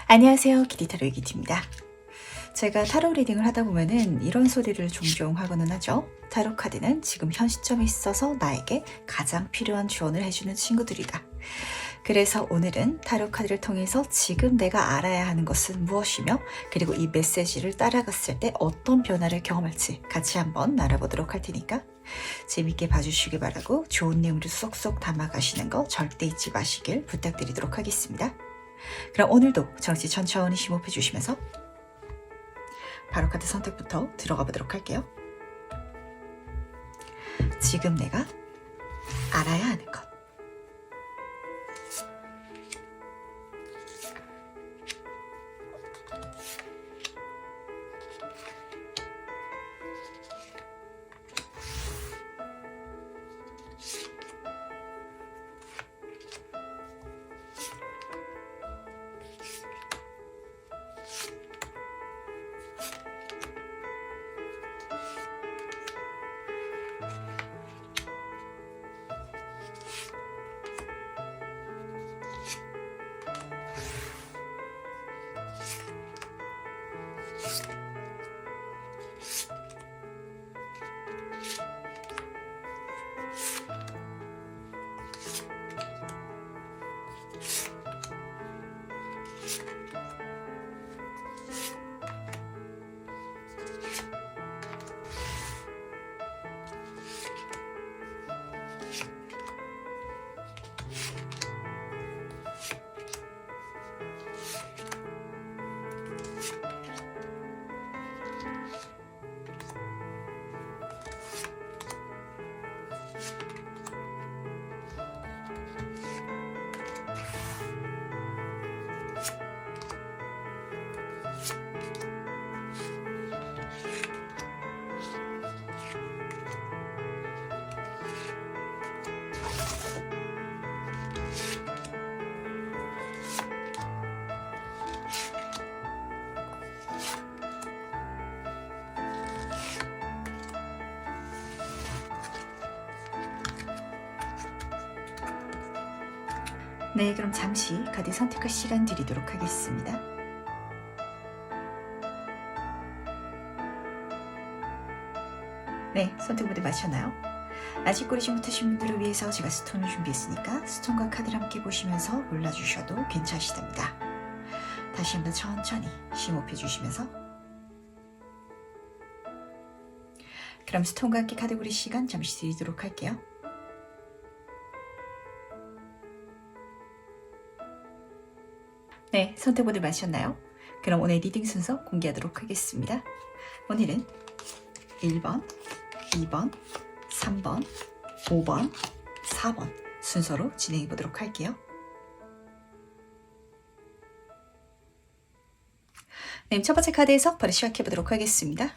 안녕하세요. 키티타로 이기티입니다. 제가 타로 리딩을 하다 보면은 이런 소리를 종종 하고는 하죠. 타로 카드는 지금 현 시점에 있어서 나에게 가장 필요한 조언을 해주는 친구들이다. 그래서 오늘은 타로 카드를 통해서 지금 내가 알아야 하는 것은 무엇이며, 그리고 이 메시지를 따라갔을 때 어떤 변화를 경험할지 같이 한번 알아보도록 할 테니까 재밌게 봐주시기 바라고, 좋은 내용을 쏙쏙 담아가시는 거 절대 잊지 마시길 부탁드리도록 하겠습니다. 그럼 오늘도 정치 천천히 심호흡해 주시면서 바로 카드 선택부터 들어가 보도록 할게요. 지금 내가 알아야 하는 것. 네, 그럼 잠시 카드 선택할 시간 드리도록 하겠습니다. 네, 선택 모두 마쳤나요? 아직 고르지 못하신 분들을 위해서 제가 스톤을 준비했으니까 스톤과 카드를 함께 보시면서 골라주셔도 괜찮으시답니다. 다시 한번 천천히 심호흡해 주시면서, 그럼 스톤과 함께 카드 고릴 시간 잠시 드리도록 할게요. 네, 선택 모두 마셨나요? 그럼 오늘 리딩 순서 공개하도록 하겠습니다. 오늘은 1번, 2번, 3번, 5번, 4번 순서로 진행해 보도록 할게요. 네, 첫 번째 카드에서 바로 시작해 보도록 하겠습니다.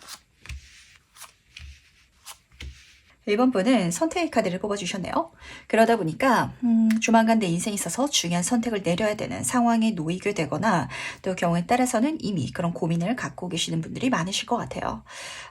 1번 분은 선택의 카드를 뽑아주셨네요. 그러다 보니까 조만간 내 인생에 있어서 중요한 선택을 내려야 되는 상황에 놓이게 되거나, 또 경우에 따라서는 이미 그런 고민을 갖고 계시는 분들이 많으실 것 같아요.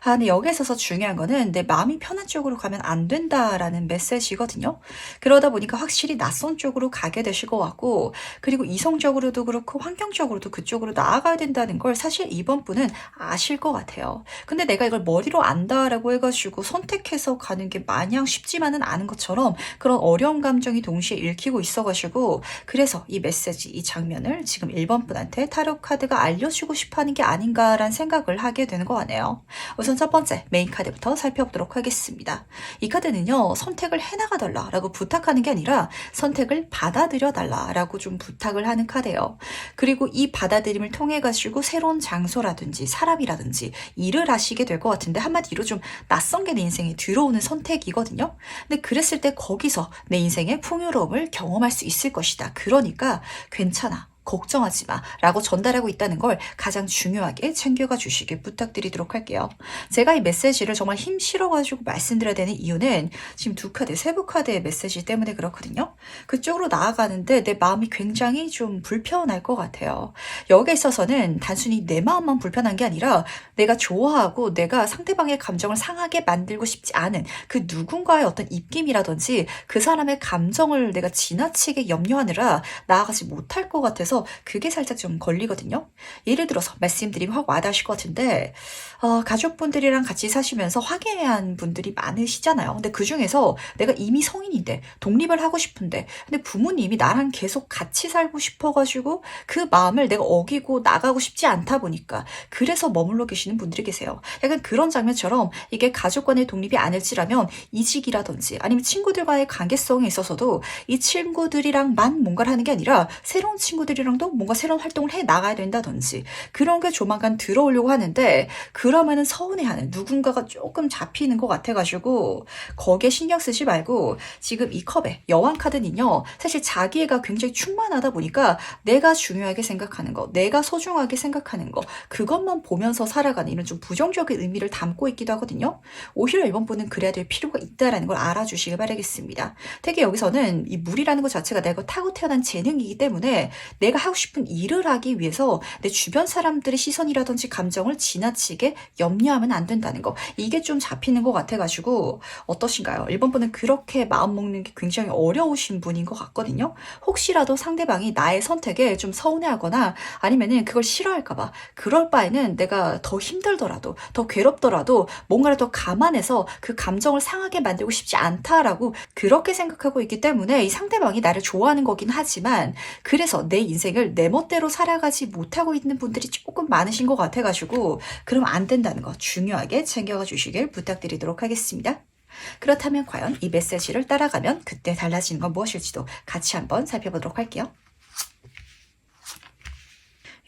근데 여기에 있어서 중요한 거는 내 마음이 편한 쪽으로 가면 안 된다라는 메시지거든요. 그러다 보니까 확실히 낯선 쪽으로 가게 되실 것 같고, 그리고 이성적으로도 그렇고 환경적으로도 그쪽으로 나아가야 된다는 걸 사실 이번 분은 아실 것 같아요. 근데 내가 이걸 머리로 안다라고 해가지고 선택해서 가는 게 마냥 쉽지만은 않은 것처럼 그런 어려운 감정이 동시에 읽히고 있어가지고, 그래서 이 메시지, 이 장면을 지금 1번 분한테 타로 카드가 알려주고 싶어하는 게 아닌가라는 생각을 하게 되는 거 같네요. 우선 첫 번째 메인 카드부터 살펴보도록 하겠습니다. 이 카드는요, 선택을 해나가달라라고 부탁하는 게 아니라 선택을 받아들여달라라고 좀 부탁을 하는 카드예요. 그리고 이 받아들임을 통해 가지고 새로운 장소라든지 사람이라든지 일을 하시게 될 것 같은데, 한마디로 좀 낯선 게 내 인생에 들어오는 선택이거든요. 근데 그랬을 때 거기서 내 인생의 풍요로움을 경험할 수 있을 것이다. 그러니까 괜찮아, 걱정하지 마 라고 전달하고 있다는 걸 가장 중요하게 챙겨가 주시길 부탁드리도록 할게요. 제가 이 메시지를 정말 힘 실어가지고 말씀드려야 되는 이유는 지금 두 카드, 세부 카드의 메시지 때문에 그렇거든요. 그쪽으로 나아가는데 내 마음이 굉장히 좀 불편할 것 같아요. 여기에 있어서는 단순히 내 마음만 불편한 게 아니라 내가 좋아하고 내가 상대방의 감정을 상하게 만들고 싶지 않은 그 누군가의 어떤 입김이라든지 그 사람의 감정을 내가 지나치게 염려하느라 나아가지 못할 것 같아서 있어서 그게 살짝 좀 걸리거든요. 예를 들어서 말씀드리면 확 와닿으실 것 같은데 가족분들이랑 같이 사시면서 화기애애한 분들이 많으시잖아요. 근데 그중에서 내가 이미 성인인데 독립을 하고 싶은데 근데 부모님이 나랑 계속 같이 살고 싶어가지고 그 마음을 내가 어기고 나가고 싶지 않다 보니까 그래서 머물러 계시는 분들이 계세요. 약간 그런 장면처럼 이게 가족 간의 독립이 아닐지라면 이직이라든지 아니면 친구들과의 관계성에 있어서도 이 친구들이랑만 뭔가를 하는 게 아니라 새로운 친구들이랑도 뭔가 새로운 활동을 해 나가야 된다든지 그런 게 조만간 들어오려고 하는데 그러면은 서운해하는 누군가가 조금 잡히는 것 같아가지고 거기에 신경 쓰지 말고 지금 이 컵의 여왕 카드는요 사실 자기애가 굉장히 충만하다 보니까 내가 중요하게 생각하는 거 내가 소중하게 생각하는 거 그것만 보면서 살아가는 이런 좀 부정적인 의미를 담고 있기도 하거든요. 오히려 이번 분은 그래야 될 필요가 있다라는 걸 알아주시길 바라겠습니다. 되게 여기서는 이 물이라는 것 자체가 내가 타고 태어난 재능이기 때문에 내가 하고 싶은 일을 하기 위해서 내 주변 사람들의 시선이라든지 감정을 지나치게 염려하면 안 된다는 거 이게 좀 잡히는 것 같아가지고 어떠신가요? 1번 분은 그렇게 마음 먹는 게 굉장히 어려우신 분인 것 같거든요. 혹시라도 상대방이 나의 선택에 좀 서운해하거나 아니면은 그걸 싫어할까봐 그럴 바에는 내가 더 힘들더라도 더 괴롭더라도 뭔가를 더 감안해서 그 감정을 상하게 만들고 싶지 않다라고 그렇게 생각하고 있기 때문에 이 상대방이 나를 좋아하는 거긴 하지만 그래서 내 인생을 내 멋대로 살아가지 못하고 있는 분들이 조금 많으신 것 같아가지고 그럼 안 된다는 거 중요하게 챙겨가 주시길 부탁드리도록 하겠습니다. 그렇다면 과연 이 메시지를 따라가면 그때 달라지는 건 무엇일지도 같이 한번 살펴보도록 할게요.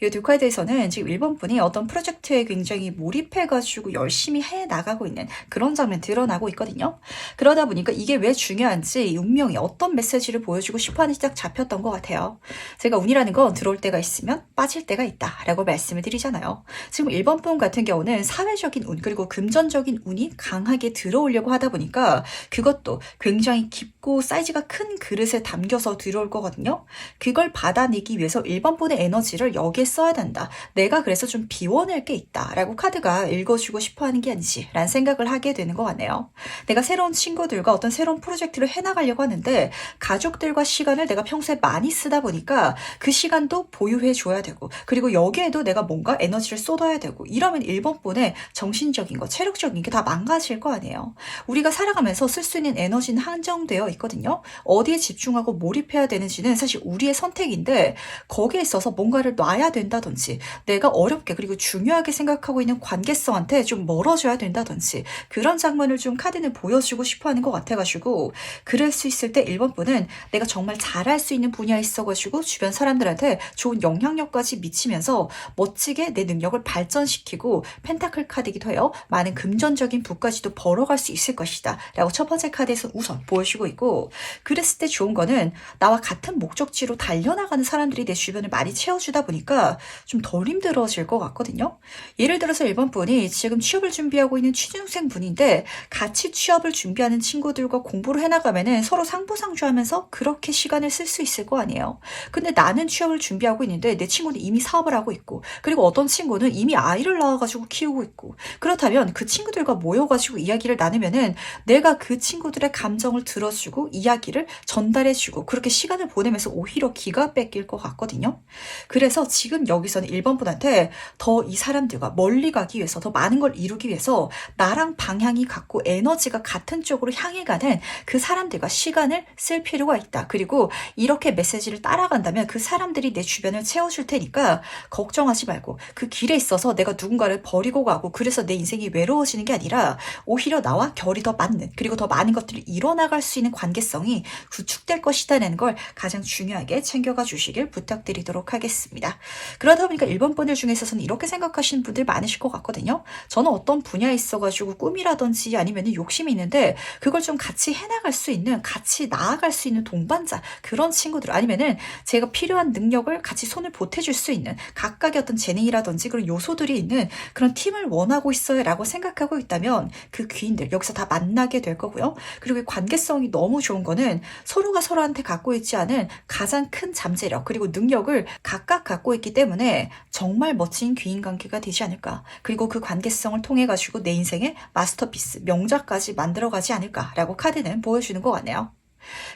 이 두 카드에서는 지금 1번 분이 어떤 프로젝트에 굉장히 몰입해가지고 열심히 해 나가고 있는 그런 장면 드러나고 있거든요. 그러다 보니까 이게 왜 중요한지 운명이 어떤 메시지를 보여주고 싶어하는지 딱 잡혔던 것 같아요. 제가 운이라는 건 들어올 때가 있으면 빠질 때가 있다라고 말씀을 드리잖아요. 지금 1번 분 같은 경우는 사회적인 운 그리고 금전적인 운이 강하게 들어오려고 하다 보니까 그것도 굉장히 깊고 사이즈가 큰 그릇에 담겨서 들어올 거거든요. 그걸 받아내기 위해서 1번 분의 에너지를 여기에 써야 된다. 내가 그래서 좀 비워낼 게 있다. 라고 카드가 읽어주고 싶어 하는 게 아니지. 라는 생각을 하게 되는 것 같네요. 내가 새로운 친구들과 어떤 새로운 프로젝트를 해나가려고 하는데 가족들과 시간을 내가 평소에 많이 쓰다 보니까 그 시간도 보유해 줘야 되고 그리고 여기에도 내가 뭔가 에너지를 쏟아야 되고 이러면 1번 분의 정신적인 거, 체력적인 게 다 망가질 거 아니에요. 우리가 살아가면서 쓸 수 있는 에너지는 한정되어 있거든요. 어디에 집중하고 몰입해야 되는지는 사실 우리의 선택인데 거기에 있어서 뭔가를 놔야 된다든지 내가 어렵게 그리고 중요하게 생각하고 있는 관계성한테 좀 멀어져야 된다든지 그런 장면을 좀 카드는 보여주고 싶어하는 것 같아가지고 그럴 수 있을 때 1번 분은 내가 정말 잘할 수 있는 분야에 있어가지고 주변 사람들한테 좋은 영향력까지 미치면서 멋지게 내 능력을 발전시키고 펜타클 카드이기도 해요. 많은 금전적인 부까지도 벌어갈 수 있을 것이다 라고 첫 번째 카드에서 우선 보여주고 있고 그랬을 때 좋은 거는 나와 같은 목적지로 달려나가는 사람들이 내 주변을 많이 채워주다 보니까 좀 덜 힘들어질 것 같거든요. 예를 들어서 1번 분이 지금 취업을 준비하고 있는 취준생 분인데 같이 취업을 준비하는 친구들과 공부를 해나가면은 서로 상부상조하면서 그렇게 시간을 쓸 수 있을 거 아니에요. 근데 나는 취업을 준비하고 있는데 내 친구는 이미 사업을 하고 있고 그리고 어떤 친구는 이미 아이를 낳아가지고 키우고 있고 그렇다면 그 친구들과 모여가지고 이야기를 나누면은 내가 그 친구들의 감정을 들어주고 이야기를 전달해주고 그렇게 시간을 보내면서 오히려 기가 뺏길 것 같거든요. 그래서 지금 여기서는 1번 분한테 더 이 사람들과 멀리 가기 위해서 더 많은 걸 이루기 위해서 나랑 방향이 같고 에너지가 같은 쪽으로 향해 가는 그 사람들과 시간을 쓸 필요가 있다. 그리고 이렇게 메시지를 따라간다면 그 사람들이 내 주변을 채워줄 테니까 걱정하지 말고 그 길에 있어서 내가 누군가를 버리고 가고 그래서 내 인생이 외로워지는 게 아니라 오히려 나와 결이 더 맞는 그리고 더 많은 것들을 이뤄나갈 수 있는 관계성이 구축될 것이다라는 걸 가장 중요하게 챙겨가 주시길 부탁드리도록 하겠습니다. 그러다 보니까 1번 분들 중에 있어서는 이렇게 생각하시는 분들 많으실 것 같거든요. 저는 어떤 분야에 있어가지고 꿈이라든지 아니면 욕심이 있는데 그걸 좀 같이 해나갈 수 있는 같이 나아갈 수 있는 동반자 그런 친구들 아니면은 제가 필요한 능력을 같이 손을 보태줄 수 있는 각각의 어떤 재능이라든지 그런 요소들이 있는 그런 팀을 원하고 있어요 라고 생각하고 있다면 그 귀인들 여기서 다 만나게 될 거고요. 그리고 관계성이 너무 좋은 거는 서로가 서로한테 갖고 있지 않은 가장 큰 잠재력 그리고 능력을 각각 갖고 있기 때문에 정말 멋진 귀인 관계가 되지 않을까. 그리고 그 관계성을 통해 가지고 내 인생의 마스터피스, 명작까지 만들어가지 않을까라고 카드는 보여주는 것 같네요.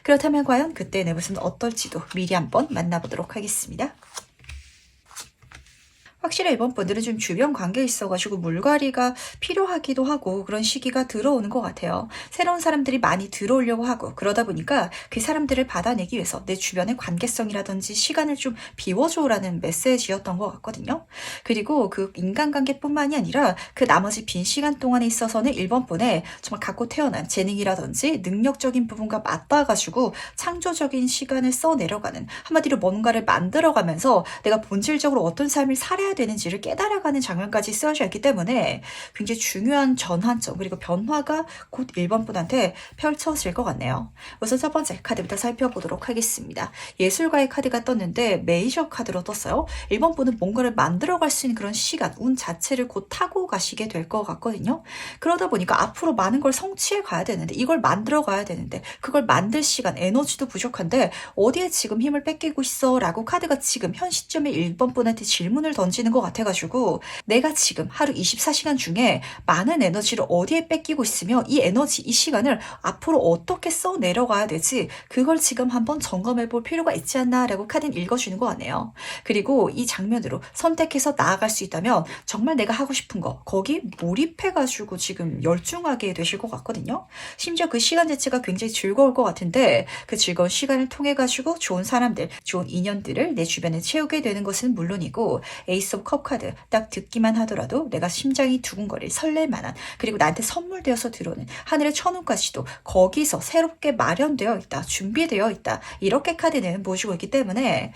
그렇다면 과연 그때 내 모습은 어떨지도 미리 한번 만나보도록 하겠습니다. 확실히 이번 분들은 좀 주변 관계에 있어가지고 물갈이가 필요하기도 하고 그런 시기가 들어오는 것 같아요. 새로운 사람들이 많이 들어오려고 하고 그러다 보니까 그 사람들을 받아내기 위해서 내 주변의 관계성이라든지 시간을 좀 비워줘라는 메시지였던 것 같거든요. 그리고 그 인간관계뿐만이 아니라 그 나머지 빈 시간 동안에 있어서는 1번 분에 정말 갖고 태어난 재능이라든지 능력적인 부분과 맞닿아가지고 창조적인 시간을 써내려가는, 한마디로 뭔가를 만들어가면서 내가 본질적으로 어떤 삶을 살아야 되는지를 깨달아가는 장면까지 쓰여져 있기 때문에 굉장히 중요한 전환점 그리고 변화가 곧 1번 분한테 펼쳐질 것 같네요. 우선 첫 번째 카드부터 살펴보도록 하겠습니다. 예술가의 카드가 떴는데 메이저 카드로 떴어요. 1번 분은 뭔가를 만들어갈 수 있는 그런 시간, 운 자체를 곧 타고 가시게 될 것 같거든요. 그러다 보니까 앞으로 많은 걸 성취해 가야 되는데, 이걸 만들어 가야 되는데, 그걸 만들 시간, 에너지도 부족한데 어디에 지금 힘을 뺏기고 있어? 라고 카드가 지금 현 시점에 1번 분한테 질문을 던지는 것 같아가지고, 내가 지금 하루 24시간 중에 많은 에너지를 어디에 뺏기고 있으며 이 에너지, 이 시간을 앞으로 어떻게 써 내려가야 되지? 그걸 지금 한번 점검해 볼 필요가 있지 않나? 라고 카드는 읽어주는 것 같네요. 그리고 이 장면으로 선택해서 나아갈 수 있다면 정말 내가 하고 싶은 거 거기 몰입해가지고 지금 열중하게 되실 것 같거든요. 심지어 그 시간 자체가 굉장히 즐거울 것 같은데 그 즐거운 시간을 통해 가지고 좋은 사람들, 좋은 인연들을 내 주변에 채우게 되는 것은 물론이고, 에이스 오브 컵 카드 딱 듣기만 하더라도 내가 심장이 두근거릴 설렐 만한, 그리고 나한테 선물되어서 들어오는 하늘의 천운까지도 거기서 새롭게 마련되어 있다, 준비되어 있다, 이렇게 카드는 보여주고 있기 때문에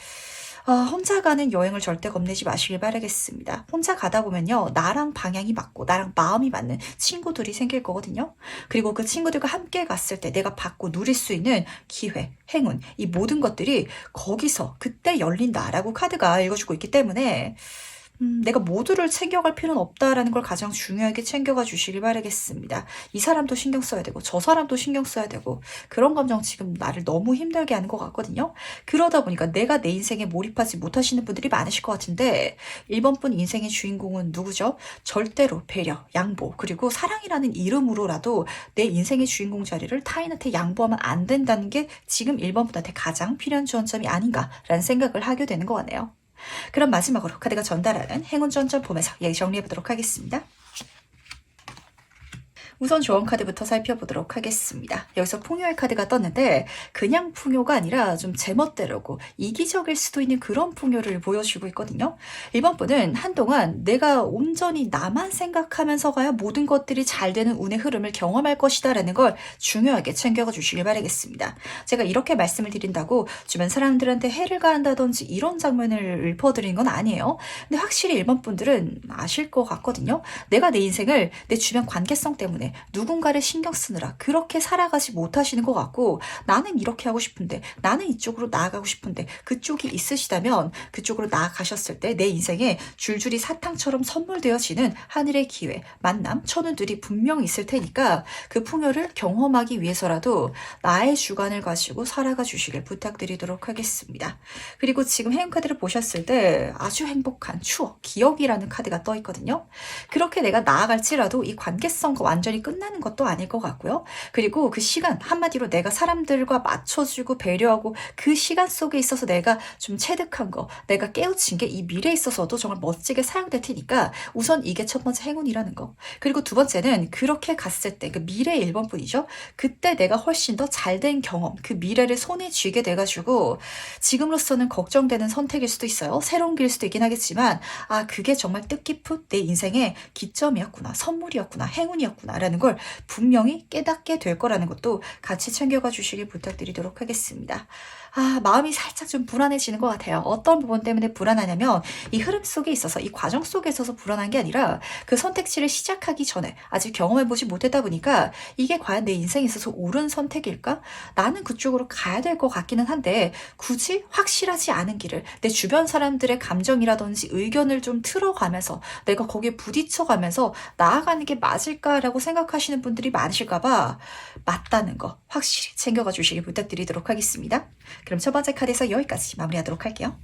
혼자 가는 여행을 절대 겁내지 마시길 바라겠습니다. 혼자 가다 보면요, 나랑 방향이 맞고 나랑 마음이 맞는 친구들이 생길 거거든요. 그리고 그 친구들과 함께 갔을 때 내가 받고 누릴 수 있는 기회, 행운, 이 모든 것들이 거기서 그때 열린다라고 카드가 읽어주고 있기 때문에 내가 모두를 챙겨갈 필요는 없다라는 걸 가장 중요하게 챙겨가 주시길 바라겠습니다. 이 사람도 신경 써야 되고 저 사람도 신경 써야 되고, 그런 감정 지금 나를 너무 힘들게 하는 것 같거든요. 그러다 보니까 내가 내 인생에 몰입하지 못하시는 분들이 많으실 것 같은데, 1번 분 인생의 주인공은 누구죠? 절대로 배려, 양보, 그리고 사랑이라는 이름으로라도 내 인생의 주인공 자리를 타인한테 양보하면 안 된다는 게 지금 1번 분한테 가장 필요한 주안점이 아닌가라는 생각을 하게 되는 것 같네요. 그럼 마지막으로 카드가 전달하는 행운 전점 보면서 얘기 정리해 보도록 하겠습니다. 우선 조언 카드부터 살펴보도록 하겠습니다. 여기서 풍요의 카드가 떴는데 그냥 풍요가 아니라 좀 제멋대로고 이기적일 수도 있는 그런 풍요를 보여주고 있거든요. 이번 분은 한동안 내가 온전히 나만 생각하면서 가야 모든 것들이 잘 되는 운의 흐름을 경험할 것이다 라는 걸 중요하게 챙겨가 주시길 바라겠습니다. 제가 이렇게 말씀을 드린다고 주변 사람들한테 해를 가한다든지 이런 장면을 읊어드리는 건 아니에요. 근데 확실히 일본 분들은 아실 것 같거든요. 내가 내 인생을 내 주변 관계성 때문에 누군가를 신경 쓰느라 그렇게 살아가지 못하시는 것 같고, 나는 이렇게 하고 싶은데, 나는 이쪽으로 나아가고 싶은데, 그쪽이 있으시다면 그쪽으로 나아가셨을 때 내 인생에 줄줄이 사탕처럼 선물되어지는 하늘의 기회, 만남, 천운들이 분명히 있을 테니까 그 풍요를 경험하기 위해서라도 나의 주관을 가지고 살아가 주시길 부탁드리도록 하겠습니다. 그리고 지금 행운카드를 보셨을 때 아주 행복한 추억, 기억이라는 카드가 떠 있거든요. 그렇게 내가 나아갈지라도 이 관계성과 완전히 끝나는 것도 아닐 것 같고요. 그리고 그 시간, 한마디로 내가 사람들과 맞춰주고 배려하고 그 시간 속에 있어서 내가 좀 체득한 거, 내가 깨우친 게 이 미래에 있어서도 정말 멋지게 사용될 테니까 우선 이게 첫 번째 행운이라는 거. 그리고 두 번째는 그렇게 갔을 때 그 미래의 1번 분이죠. 그때 내가 훨씬 더 잘된 경험, 그 미래를 손에 쥐게 돼가지고 지금으로서는 걱정되는 선택일 수도 있어요. 새로운 길일 수도 있긴 하겠지만, 아, 그게 정말 뜻깊은 내 인생의 기점이었구나, 선물이었구나, 행운이었구나 라는 걸 분명히 깨닫게 될 거라는 것도 같이 챙겨가 주시길 부탁드리도록 하겠습니다. 아, 마음이 살짝 좀 불안해지는 것 같아요. 어떤 부분 때문에 불안하냐면 이 흐름 속에 있어서, 이 과정 속에 있어서 불안한 게 아니라 그 선택지를 시작하기 전에 아직 경험해보지 못했다 보니까 이게 과연 내 인생에 있어서 옳은 선택일까? 나는 그쪽으로 가야 될 것 같기는 한데 굳이 확실하지 않은 길을 내 주변 사람들의 감정이라든지 의견을 좀 틀어가면서 내가 거기에 부딪혀가면서 나아가는 게 맞을까라고 생각하시는 분들이 많으실까봐 맞다는 거 확실히 챙겨가 주시길 부탁드리도록 하겠습니다. 그럼 첫 번째 카드에서 여기까지 마무리하도록 할게요.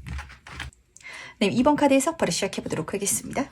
네, 2번 카드에서 바로 시작해보도록 하겠습니다.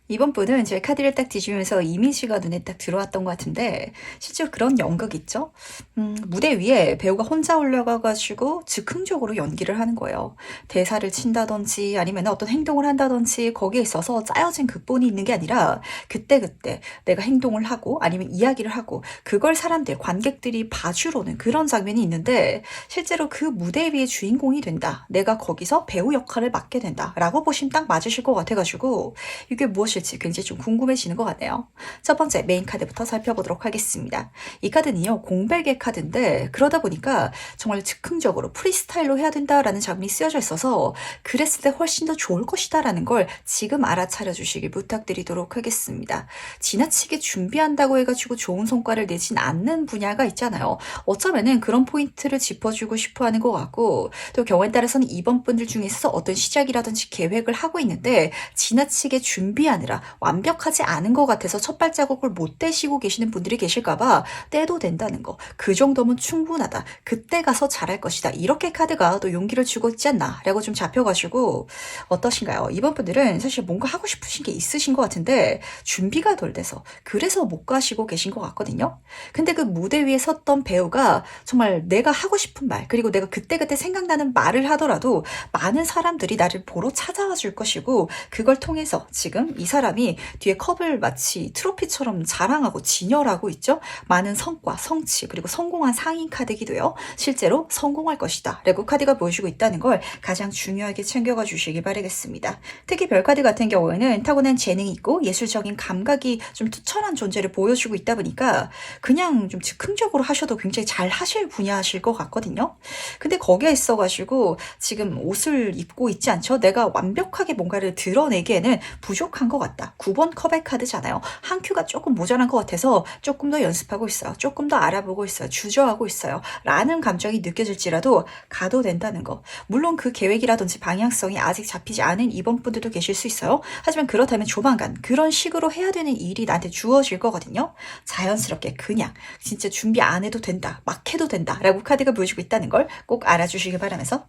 이번 분은 제 카드를 딱 뒤지면서 이미지가 눈에 딱 들어왔던 것 같은데 실제로 그런 연극 있죠? 무대 위에 배우가 혼자 올라가가지고 즉흥적으로 연기를 하는 거예요. 대사를 친다든지 아니면 어떤 행동을 한다든지 거기에 있어서 짜여진 극본이 있는 게 아니라 그때그때 내가 행동을 하고 아니면 이야기를 하고 그걸 사람들, 관객들이 봐주러는 그런 장면이 있는데 실제로 그 무대 위의 주인공이 된다. 내가 거기서 배우 역할을 맡게 된다. 라고 보시면 딱 맞으실 것 같아가지고 이게 무엇일지 굉장히 좀 궁금해지는 것 같네요. 첫 번째 메인 카드부터 살펴보도록 하겠습니다. 이 카드는요, 공백의 카드인데 그러다 보니까 정말 즉흥적으로 프리스타일로 해야 된다라는 장면이 쓰여져 있어서 그랬을 때 훨씬 더 좋을 것이다라는 걸 지금 알아차려 주시길 부탁드리도록 하겠습니다. 지나치게 준비한다고 해가지고 좋은 성과를 내진 않는 분야가 있잖아요. 어쩌면은 그런 포인트를 짚어주고 싶어 하는 것 같고 또 경우에 따라서는 이번 분들 중에서 어떤 시작이라든지 계획을 하고 있는데 지나치게 준비하느라 완벽하지 않은 것 같아서 첫 발자국을 못 떼시고 계시는 분들이 계실까봐 떼도 된다는 거. 그 정도면 충분하다. 그때 가서 잘할 것이다. 이렇게 카드가 또 용기를 주고 있지 않나 라고 좀 잡혀가지고 어떠신가요? 이번 분들은 사실 뭔가 하고 싶으신 게 있으신 것 같은데 준비가 덜 돼서 그래서 못 가시고 계신 것 같거든요. 근데 그 무대 위에 섰던 배우가 정말 내가 하고 싶은 말 그리고 내가 그때그때 생각나는 말을 하더라도 많은 사람들이 나를 보러 찾아와 줄 것이고 그걸 통해서 지금 이 사람이 뒤에 컵을 마치 트로피처럼 자랑하고 진열하고 있죠. 많은 성과, 성취 그리고 성공한 상인 카드이기도 해요. 실제로 성공할 것이다 라고 카드가 보여주고 있다는 걸 가장 중요하게 챙겨가 주시기 바라겠습니다. 특히 별카드 같은 경우에는 타고난 재능이 있고 예술적인 감각이 좀 투철한 존재를 보여주고 있다 보니까 그냥 좀 즉흥적으로 하셔도 굉장히 잘 하실 분야실 것 같거든요. 근데 거기에 있어가지고 지금 옷을 입고 있지 않죠? 내가 완벽하게 뭔가를 드러내기에는 부족한 것 같다. 9번 컵의 카드잖아요. 한 큐가 조금 모자란 것 같아서 조금 더 연습하고 있어요. 조금 더 알아보고 있어요. 주저하고 있어요. 라는 감정이 느껴질지라도 가도 된다는 거. 물론 그 계획이라든지 방향성이 아직 잡히지 않은 이번 분들도 계실 수 있어요. 하지만 그렇다면 조만간 그런 식으로 해야 되는 일이 나한테 주어질 거거든요. 자연스럽게 그냥 진짜 준비 안 해도 된다. 막 해도 된다. 라고 카드가 보여주고 있다는 걸 꼭 알아주시길 바라면서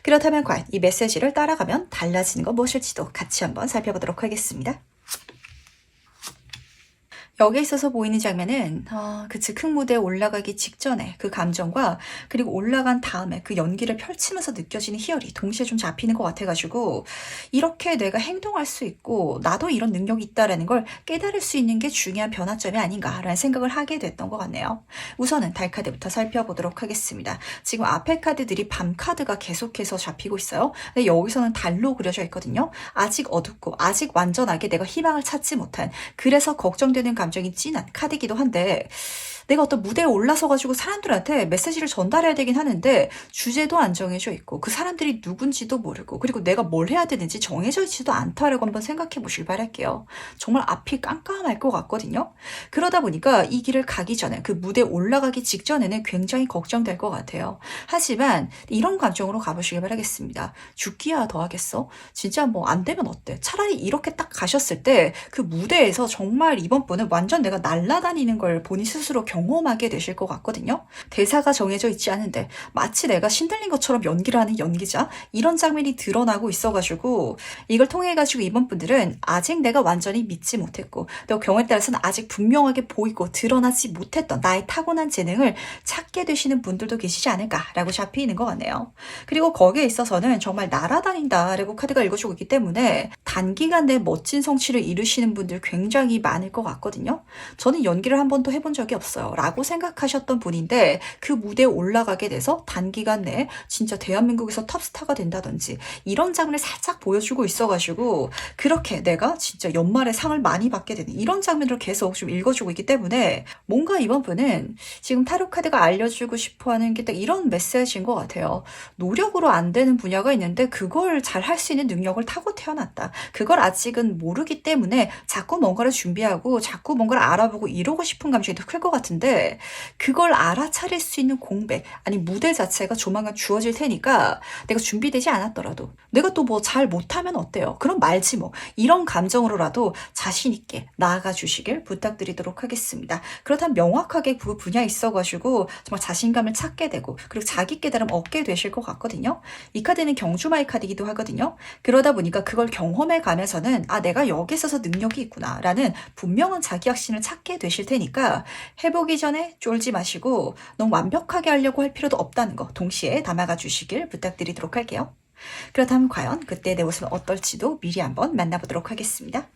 그렇다면 과연 이 메시지를 따라가면 달라지는 건 무엇일지도 같이 한번 살펴보도록 하겠습니다. 여기에 있어서 보이는 장면은 그 즉흥 무대에 올라가기 직전에 그 감정과 그리고 올라간 다음에 그 연기를 펼치면서 느껴지는 희열이 동시에 좀 잡히는 것 같아가지고 이렇게 내가 행동할 수 있고 나도 이런 능력이 있다라는 걸 깨달을 수 있는 게 중요한 변화점이 아닌가라는 생각을 하게 됐던 것 같네요. 우선은 달 카드부터 살펴보도록 하겠습니다. 지금 앞에 카드들이 밤 카드가 계속해서 잡히고 있어요. 근데 여기서는 달로 그려져 있거든요. 아직 어둡고 아직 완전하게 내가 희망을 찾지 못한 그래서 걱정되는 감정이 진한 카드이기도 한데 내가 어떤 무대에 올라서가지고 사람들한테 메시지를 전달해야 되긴 하는데 주제도 안 정해져 있고 그 사람들이 누군지도 모르고 그리고 내가 뭘 해야 되는지 정해져 있지도 않다라고 한번 생각해 보길 바랄게요. 정말 앞이 깜깜할 것 같거든요. 그러다 보니까 이 길을 가기 전에 그 무대에 올라가기 직전에는 굉장히 걱정될 것 같아요. 하지만 이런 감정으로 가보시길 바라겠습니다. 죽기야 더 하겠어? 진짜 뭐 안 되면 어때? 차라리 이렇게 딱 가셨을 때 그 무대에서 정말 이번 분은 완전 내가 날아다니는 걸 본인 스스로 경험하게 되실 것 같거든요. 대사가 정해져 있지 않은데 마치 내가 신들린 것처럼 연기를 하는 연기자 이런 장면이 드러나고 있어가지고 이걸 통해가지고 이번 분들은 아직 내가 완전히 믿지 못했고 또 경우에 따라서는 아직 분명하게 보이고 드러나지 못했던 나의 타고난 재능을 찾게 되시는 분들도 계시지 않을까라고 잡히는 것 같네요. 그리고 거기에 있어서는 정말 날아다닌다라고 카드가 읽어주고 있기 때문에 단기간 내 멋진 성취를 이루시는 분들 굉장히 많을 것 같거든요. 저는 연기를 한 번도 해본 적이 없어요 라고 생각하셨던 분인데 그 무대에 올라가게 돼서 단기간 내에 진짜 대한민국에서 톱스타가 된다든지 이런 장면을 살짝 보여주고 있어가지고 그렇게 내가 진짜 연말에 상을 많이 받게 되는 이런 장면을 계속 좀 읽어주고 있기 때문에 뭔가 이번 분은 지금 타로 카드가 알려주고 싶어하는 게 딱 이런 메시지인 것 같아요. 노력으로 안 되는 분야가 있는데 그걸 잘 할 수 있는 능력을 타고 태어났다. 그걸 아직은 모르기 때문에 자꾸 뭔가를 준비하고 자꾸 가지고 뭔가를 알아보고 이러고 싶은 감정이 더 클 것 같은데 그걸 알아차릴 수 있는 공백 아니 무대 자체가 조만간 주어질 테니까 내가 준비되지 않았더라도 내가 또 뭐 잘 못하면 어때요? 그럼 말지 뭐. 이런 감정으로라도 자신 있게 나아가 주시길 부탁드리도록 하겠습니다. 그렇다면 명확하게 그 분야에 있어가지고 정말 자신감을 찾게 되고 그리고 자기 깨달음 얻게 되실 것 같거든요. 이 카드는 경주마의 카드이기도 하거든요. 그러다 보니까 그걸 경험해 가면서는 아 내가 여기 있어서 능력이 있구나 라는 분명한 자기 확신을 찾게 되실 테니까 해보기 전에 쫄지 마시고 너무 완벽하게 하려고 할 필요도 없다는 거 동시에 담아가 주시길 부탁드리도록 할게요. 그렇다면 과연 그때 내 모습은 어떨지도 미리 한번 만나보도록 하겠습니다.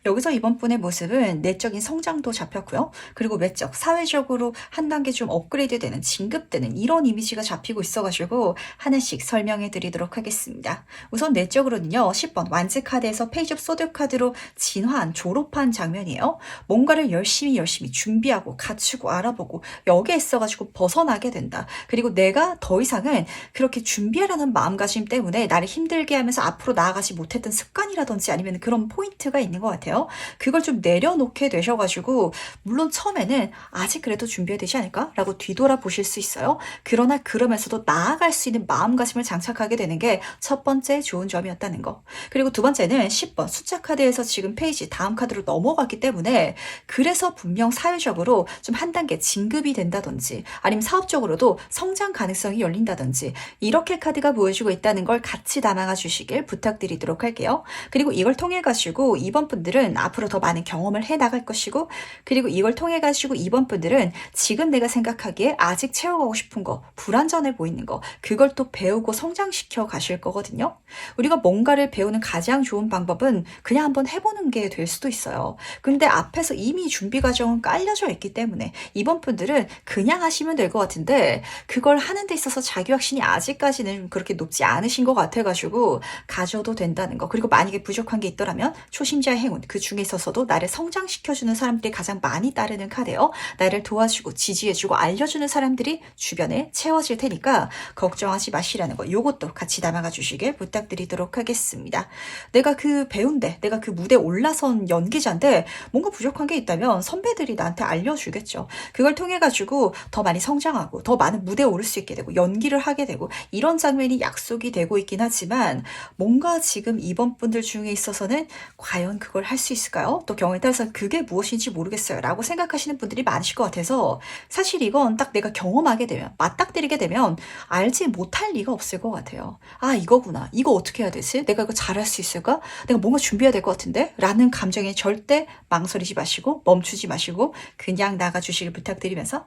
여기서 이번 분의 모습은 내적인 성장도 잡혔고요. 그리고 외적, 사회적으로 한 단계 좀 업그레이드 되는, 진급되는 이런 이미지가 잡히고 있어가지고 하나씩 설명해 드리도록 하겠습니다. 우선 내적으로는요. 10번 완즈 카드에서 페이지 오브 소드 카드로 진화한, 졸업한 장면이에요. 뭔가를 열심히 준비하고 갖추고 알아보고 여기에 있어가지고 벗어나게 된다. 그리고 내가 더 이상은 그렇게 준비하라는 마음가짐 때문에 나를 힘들게 하면서 앞으로 나아가지 못했던 습관이라든지 아니면 그런 포인트가 있는 것 같아요. 그걸 좀 내려놓게 되셔가지고 물론 처음에는 아직 그래도 준비해야 되지 않을까? 라고 뒤돌아보실 수 있어요. 그러나 그러면서도 나아갈 수 있는 마음가짐을 장착하게 되는 게 첫 번째 좋은 점이었다는 거. 그리고 두 번째는 10번 숫자 카드에서 지금 페이지 다음 카드로 넘어갔기 때문에 그래서 분명 사회적으로 좀 한 단계 진급이 된다든지 아니면 사업적으로도 성장 가능성이 열린다든지 이렇게 카드가 보여주고 있다는 걸 같이 담아가 주시길 부탁드리도록 할게요. 그리고 이걸 통해 가지고 이번 분들은 앞으로 더 많은 경험을 해 나갈 것이고 그리고 이걸 통해 가지고 이번 분들은 지금 내가 생각하기에 아직 채워가고 싶은 거 불완전해 보이는 거 그걸 또 배우고 성장시켜 가실 거거든요. 우리가 뭔가를 배우는 가장 좋은 방법은 그냥 한번 해보는 게 될 수도 있어요. 근데 앞에서 이미 준비 과정은 깔려져 있기 때문에 이번 분들은 그냥 하시면 될 것 같은데 그걸 하는 데 있어서 자기 확신이 아직까지는 그렇게 높지 않으신 것 같아가지고 가져도 된다는 거 그리고 만약에 부족한 게 있더라면 초심자의 행운 그 중에 있어서도 나를 성장시켜주는 사람들이 가장 많이 따르는 카드예요. 나를 도와주고 지지해주고 알려주는 사람들이 주변에 채워질 테니까 걱정하지 마시라는 거 요것도 같이 담아가 주시길 부탁드리도록 하겠습니다. 내가 그 배우인데 내가 그 무대에 올라선 연기자인데 뭔가 부족한 게 있다면 선배들이 나한테 알려주겠죠. 그걸 통해 가지고 더 많이 성장하고 더 많은 무대에 오를 수 있게 되고 연기를 하게 되고 이런 장면이 약속이 되고 있긴 하지만 뭔가 지금 이번 분들 중에 있어서는 과연 그걸 할 수 있을까요? 또 경우에 따라서 그게 무엇인지 모르겠어요 라고 생각하시는 분들이 많으실 것 같아서 사실 이건 딱 내가 경험하게 되면 맞닥뜨리게 되면 알지 못할 리가 없을 것 같아요. 아 이거구나 이거 어떻게 해야 되지? 내가 이거 잘할 수 있을까? 내가 뭔가 준비해야 될 것 같은데? 라는 감정에 절대 망설이지 마시고 멈추지 마시고 그냥 나가주시길 부탁드리면서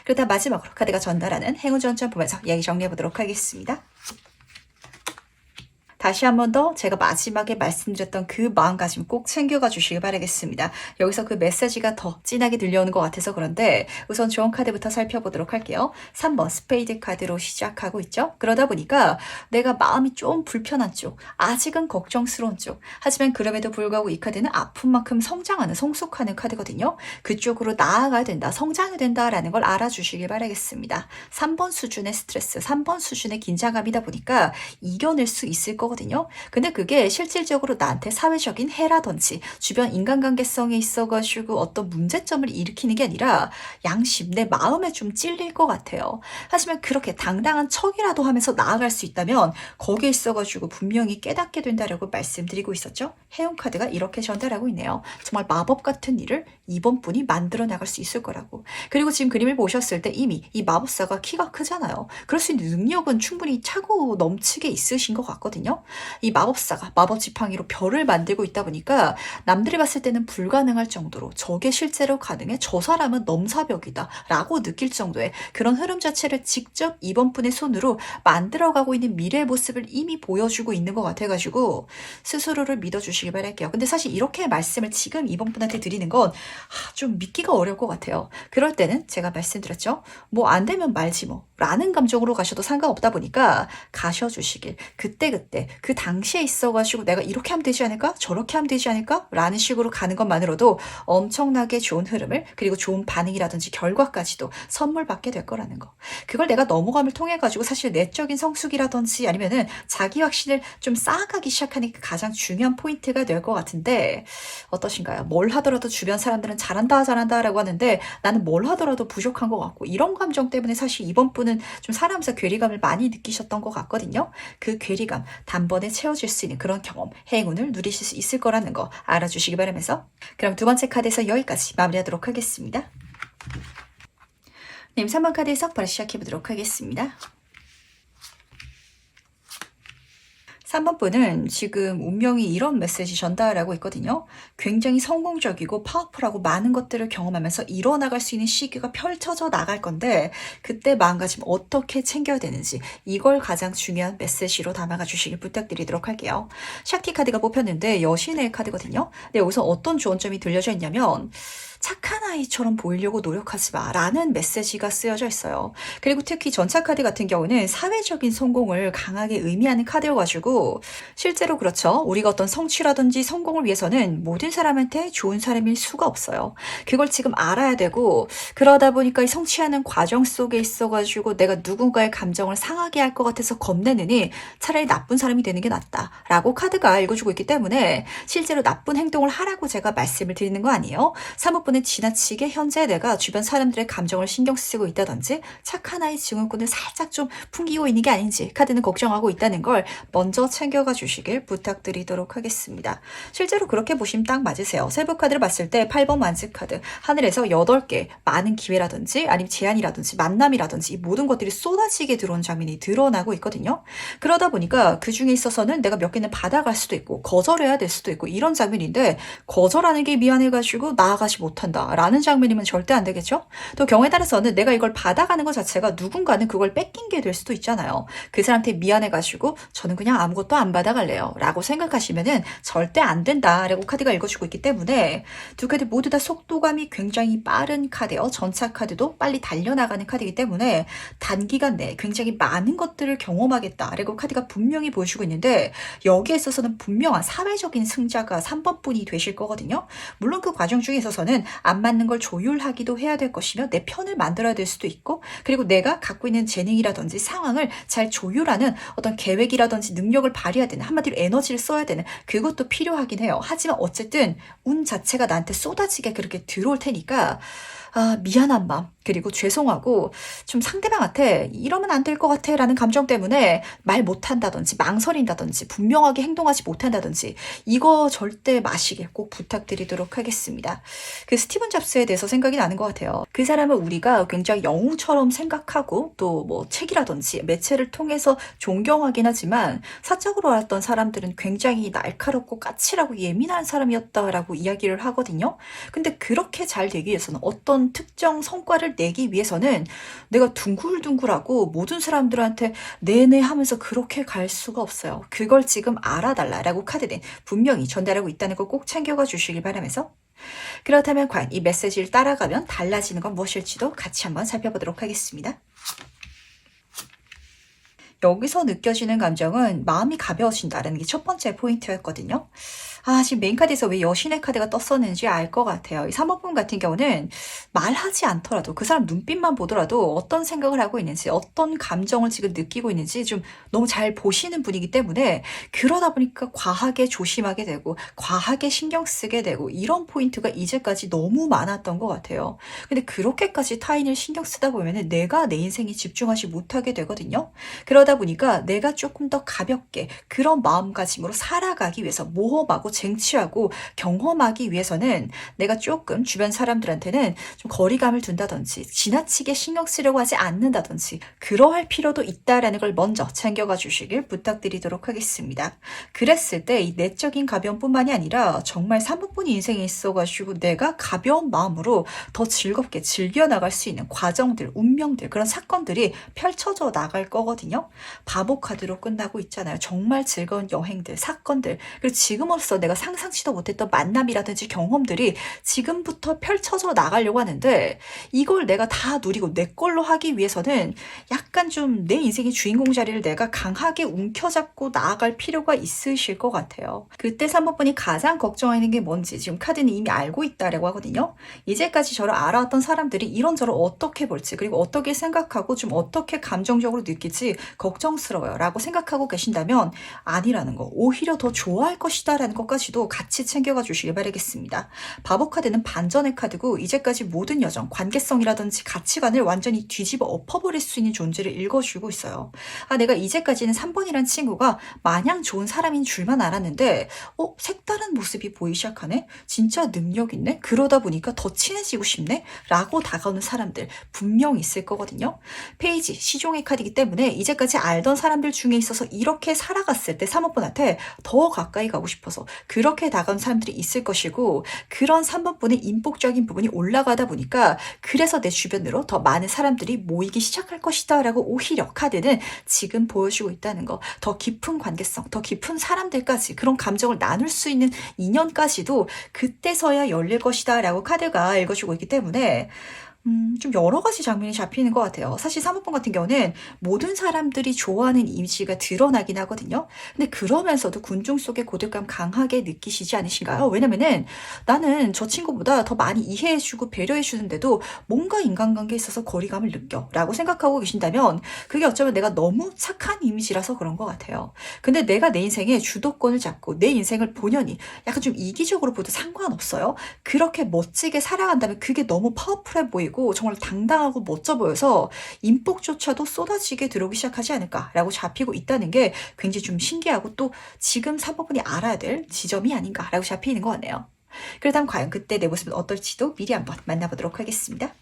그러다 마지막으로 카드가 전달하는 행운 전점 보면서 이야기 정리해 보도록 하겠습니다. 다시 한 번 더 제가 마지막에 말씀드렸던 그 마음가짐 꼭 챙겨가 주시길 바라겠습니다. 여기서 그 메시지가 더 진하게 들려오는 것 같아서 그런데 우선 좋은 카드부터 살펴보도록 할게요. 3번 스페이드 카드로 시작하고 있죠. 그러다 보니까 내가 마음이 좀 불편한 쪽, 아직은 걱정스러운 쪽 하지만 그럼에도 불구하고 이 카드는 아픈 만큼 성장하는, 성숙하는 카드거든요. 그쪽으로 나아가야 된다, 성장해야 된다라는 걸 알아주시길 바라겠습니다. 3번 수준의 스트레스, 3번 수준의 긴장감이다 보니까 이겨낼 수 있을 것 거거든요. 근데 그게 실질적으로 나한테 사회적인 해라든지 주변 인간관계성에 있어가지고 어떤 문제점을 일으키는 게 아니라 양심, 내 마음에 좀 찔릴 것 같아요. 하지만 그렇게 당당한 척이라도 하면서 나아갈 수 있다면 거기에 있어가지고 분명히 깨닫게 된다라고 말씀드리고 있었죠. 해운 카드가 이렇게 전달하고 있네요. 정말 마법 같은 일을 이번 분이 만들어 나갈 수 있을 거라고. 그리고 지금 그림을 보셨을 때 이미 이 마법사가 키가 크잖아요. 그럴 수 있는 능력은 충분히 차고 넘치게 있으신 것 같거든요. 이 마법사가 마법 지팡이로 별을 만들고 있다 보니까 남들이 봤을 때는 불가능할 정도로 저게 실제로 가능해 저 사람은 넘사벽이다 라고 느낄 정도의 그런 흐름 자체를 직접 이번 분의 손으로 만들어가고 있는 미래의 모습을 이미 보여주고 있는 것 같아가지고 스스로를 믿어주시기 바랄게요. 근데 사실 이렇게 말씀을 지금 이번 분한테 드리는 건 좀 믿기가 어려울 것 같아요. 그럴 때는 제가 말씀드렸죠. 뭐 안 되면 말지 뭐 라는 감정으로 가셔도 상관없다 보니까 가셔주시길 그때그때 그 당시에 있어가지고 내가 이렇게 하면 되지 않을까? 저렇게 하면 되지 않을까? 라는 식으로 가는 것만으로도 엄청나게 좋은 흐름을, 그리고 좋은 반응이라든지 결과까지도 선물 받게 될 거라는 거. 그걸 내가 넘어감을 통해 가지고 사실 내적인 성숙이라든지 아니면은 자기 확신을 좀 쌓아가기 시작하는 게 가장 중요한 포인트가 될 것 같은데, 어떠신가요? 뭘 하더라도 주변 사람들은 잘한다 잘한다 라고 하는데 나는 뭘 하더라도 부족한 것 같고, 이런 감정 때문에 사실 이번 분은 좀 사람에서 괴리감을 많이 느끼셨던 것 같거든요. 그 괴리감 단번에 채워질 수 있는 그런 경험, 행운을 누리실 수 있을 거라는 거 알아주시기 바라면서, 그럼 두 번째 카드에서 여기까지 마무리하도록 하겠습니다. 님 3번 카드에서 바로 시작해보도록 하겠습니다. 3번 분은 지금 운명이 이런 메시지 전달하고 있거든요. 굉장히 성공적이고 파워풀하고 많은 것들을 경험하면서 이뤄나갈 수 있는 시기가 펼쳐져 나갈 건데, 그때 마음가짐 어떻게 챙겨야 되는지, 이걸 가장 중요한 메시지로 담아가 주시길 부탁드리도록 할게요. 샤키 카드가 뽑혔는데 여신의 카드거든요. 근데 여기서 어떤 조언점이 들려져 있냐면, 착한 아이처럼 보이려고 노력하지 마 라는 메시지가 쓰여져 있어요. 그리고 특히 전차 카드 같은 경우는 사회적인 성공을 강하게 의미하는 카드여가지고, 실제로 그렇죠. 우리가 어떤 성취라든지 성공을 위해서는 모든 사람한테 좋은 사람일 수가 없어요. 그걸 지금 알아야 되고, 그러다 보니까 이 성취하는 과정 속에 있어가지고 내가 누군가의 감정을 상하게 할 것 같아서 겁내느니 차라리 나쁜 사람이 되는 게 낫다 라고 카드가 읽어주고 있기 때문에, 실제로 나쁜 행동을 하라고 제가 말씀을 드리는 거 아니에요. 사모분은 지나치게 현재 내가 주변 사람들의 감정을 신경 쓰고 있다든지 착한 아이 증후군을 살짝 좀 풍기고 있는 게 아닌지 카드는 걱정하고 있다는 걸 먼저 챙겨가 주시길 부탁드리도록 하겠습니다. 실제로 그렇게 보시면 딱 맞으세요. 세부 카드를 봤을 때 8번 만지 카드, 하늘에서 8개 많은 기회라든지 아니면 제안이라든지 만남이라든지 이 모든 것들이 쏟아지게 들어온 장면이 드러나고 있거든요. 그러다 보니까 그 중에 있어서는 내가 몇 개는 받아갈 수도 있고 거절해야 될 수도 있고 이런 장면인데, 거절하는 게 미안해가지고 나아가지 못한다 라는 장면이면 절대 안 되겠죠. 또 경우에 따라서는 내가 이걸 받아가는 것 자체가 누군가는 그걸 뺏긴 게 될 수도 있잖아요. 그 사람한테 미안해가지고 저는 그냥 아무것도 안 받아갈래요 라고 생각하시면은 절대 안 된다 라고 카드가 읽어주고 있기 때문에, 두 카드 모두 다 속도감이 굉장히 빠른 카드예요. 전차 카드도 빨리 달려나가는 카드이기 때문에 단기간 내에 굉장히 많은 것들을 경험하겠다 라고 카드가 분명히 보여주고 있는데, 여기에 있어서는 분명한 사회적인 승자가 3번 분이 되실 거거든요. 물론 그 과정 중에 있어서는 안 맞는 걸 조율하기도 해야 될 것이며 내 편을 만들어야 될 수도 있고, 그리고 내가 갖고 있는 재능이라든지 상황을 잘 조율하는 어떤 계획이라든지 능력을 발휘해야 되는, 한마디로 에너지를 써야 되는 그것도 필요하긴 해요. 하지만 어쨌든 운 자체가 나한테 쏟아지게 그렇게 들어올 테니까 미안한 마음, 그리고 죄송하고 좀 상대방한테 이러면 안 될 것 같아 라는 감정 때문에 말 못한다든지 망설인다든지 분명하게 행동하지 못한다든지 이거 절대 마시길 꼭 부탁드리도록 하겠습니다. 그 스티븐 잡스에 대해서 생각이 나는 것 같아요. 그 사람은 우리가 굉장히 영웅처럼 생각하고 또 뭐 책이라든지 매체를 통해서 존경하긴 하지만, 사적으로 알았던 사람들은 굉장히 날카롭고 까칠하고 예민한 사람이었다라고 이야기를 하거든요. 근데 그렇게 잘 되기 위해서는, 어떤 특정 성과를 내기 위해서는 내가 둥글둥글하고 모든 사람들한테 네네 하면서 그렇게 갈 수가 없어요. 그걸 지금 알아달라라고 카드는 분명히 전달하고 있다는 걸 꼭 챙겨가 주시길 바라면서, 그렇다면 과연 이 메시지를 따라가면 달라지는 건 무엇일지도 같이 한번 살펴보도록 하겠습니다. 여기서 느껴지는 감정은 마음이 가벼워진다는 게 첫 번째 포인트였거든요. 지금 메인 카드에서 왜 여신의 카드가 떴었는지 알 것 같아요. 이 3번 분 같은 경우는 말하지 않더라도 그 사람 눈빛만 보더라도 어떤 생각을 하고 있는지, 어떤 감정을 지금 느끼고 있는지 좀 너무 잘 보시는 분이기 때문에, 그러다 보니까 과하게 조심하게 되고 과하게 신경 쓰게 되고 이런 포인트가 이제까지 너무 많았던 것 같아요. 근데 그렇게까지 타인을 신경 쓰다 보면은 내가 내 인생에 집중하지 못하게 되거든요. 그러다 보니까 내가 조금 더 가볍게 그런 마음가짐으로 살아가기 위해서, 모험하고 쟁취하고 경험하기 위해서는 내가 조금 주변 사람들한테는 좀 거리감을 둔다든지 지나치게 신경 쓰려고 하지 않는다든지 그러할 필요도 있다라는 걸 먼저 챙겨가 주시길 부탁드리도록 하겠습니다. 그랬을 때 이 내적인 가벼움뿐만이 아니라 정말 3분뿐이 인생에 있어가지고 내가 가벼운 마음으로 더 즐겁게 즐겨나갈 수 있는 과정들, 운명들, 그런 사건들이 펼쳐져 나갈 거거든요. 바보 카드로 끝나고 있잖아요. 정말 즐거운 여행들, 사건들, 그리고 지금으로서는 어떤 내가 상상치도 못했던 만남이라든지 경험들이 지금부터 펼쳐져 나가려고 하는데 이걸 내가 다 누리고 내 걸로 하기 위해서는 약간 좀 내 인생의 주인공 자리를 내가 강하게 움켜잡고 나아갈 필요가 있으실 것 같아요. 그때 3번 분이 가장 걱정하는 게 뭔지 지금 카드는 이미 알고 있다라고 하거든요. 이제까지 저를 알아왔던 사람들이 이런저런 어떻게 볼지 그리고 어떻게 생각하고 좀 어떻게 감정적으로 느낄지 걱정스러워요 라고 생각하고 계신다면 아니라는 거, 오히려 더 좋아할 것이다 라는 것까지도 같이 챙겨가 주시길 바라겠습니다. 바보 카드는 반전의 카드고 이제까지 모든 여정, 관계성이라든지 가치관을 완전히 뒤집어 엎어버릴 수 있는 존재를 읽어주고 있어요. 아, 내가 이제까지는 3번이란 친구가 마냥 좋은 사람인 줄만 알았는데 색다른 모습이 보이기 시작하네? 진짜 능력 있네? 그러다 보니까 더 친해지고 싶네? 라고 다가오는 사람들 분명 있을 거거든요. 페이지, 시종의 카드이기 때문에 이제까지 알던 사람들 중에 있어서 이렇게 살아갔을 때 3번분한테 더 가까이 가고 싶어서 그렇게 다가온 사람들이 있을 것이고 그런 3번분의 인복적인 부분이 올라가다 보니까 그래서 내 주변으로 더 많은 사람들이 모이기 시작할 것이다 라고 오히려 카드는 지금 보여주고 있다는 거. 더 깊은 관계성, 더 깊은 사람들까지 그런 감정을 나눌 수 있는 인연까지도 그때서야 열릴 것이다 라고 카드가 읽어주고 있기 때문에 좀 여러 가지 장면이 잡히는 것 같아요. 사실 3호번 같은 경우는 모든 사람들이 좋아하는 이미지가 드러나긴 하거든요. 근데 그러면서도 군중 속의 고독감 강하게 느끼시지 않으신가요? 왜냐면은 나는 저 친구보다 더 많이 이해해주고 배려해주는데도 뭔가 인간관계에 있어서 거리감을 느껴 라고 생각하고 계신다면 그게 어쩌면 내가 너무 착한 이미지라서 그런 것 같아요. 근데 내가 내 인생의 주도권을 잡고 내 인생을 본연이 약간 좀 이기적으로 보도 상관없어요. 그렇게 멋지게 살아간다면 그게 너무 파워풀해 보이고 정말 당당하고 멋져 보여서 인복조차도 쏟아지게 들어오기 시작하지 않을까라고 잡히고 있다는 게 굉장히 좀 신기하고 또 지금 3번분이 알아야 될 지점이 아닌가라고 잡히는 것 같네요. 그렇다면 과연 그때 내 모습은 어떨지도 미리 한번 만나보도록 하겠습니다.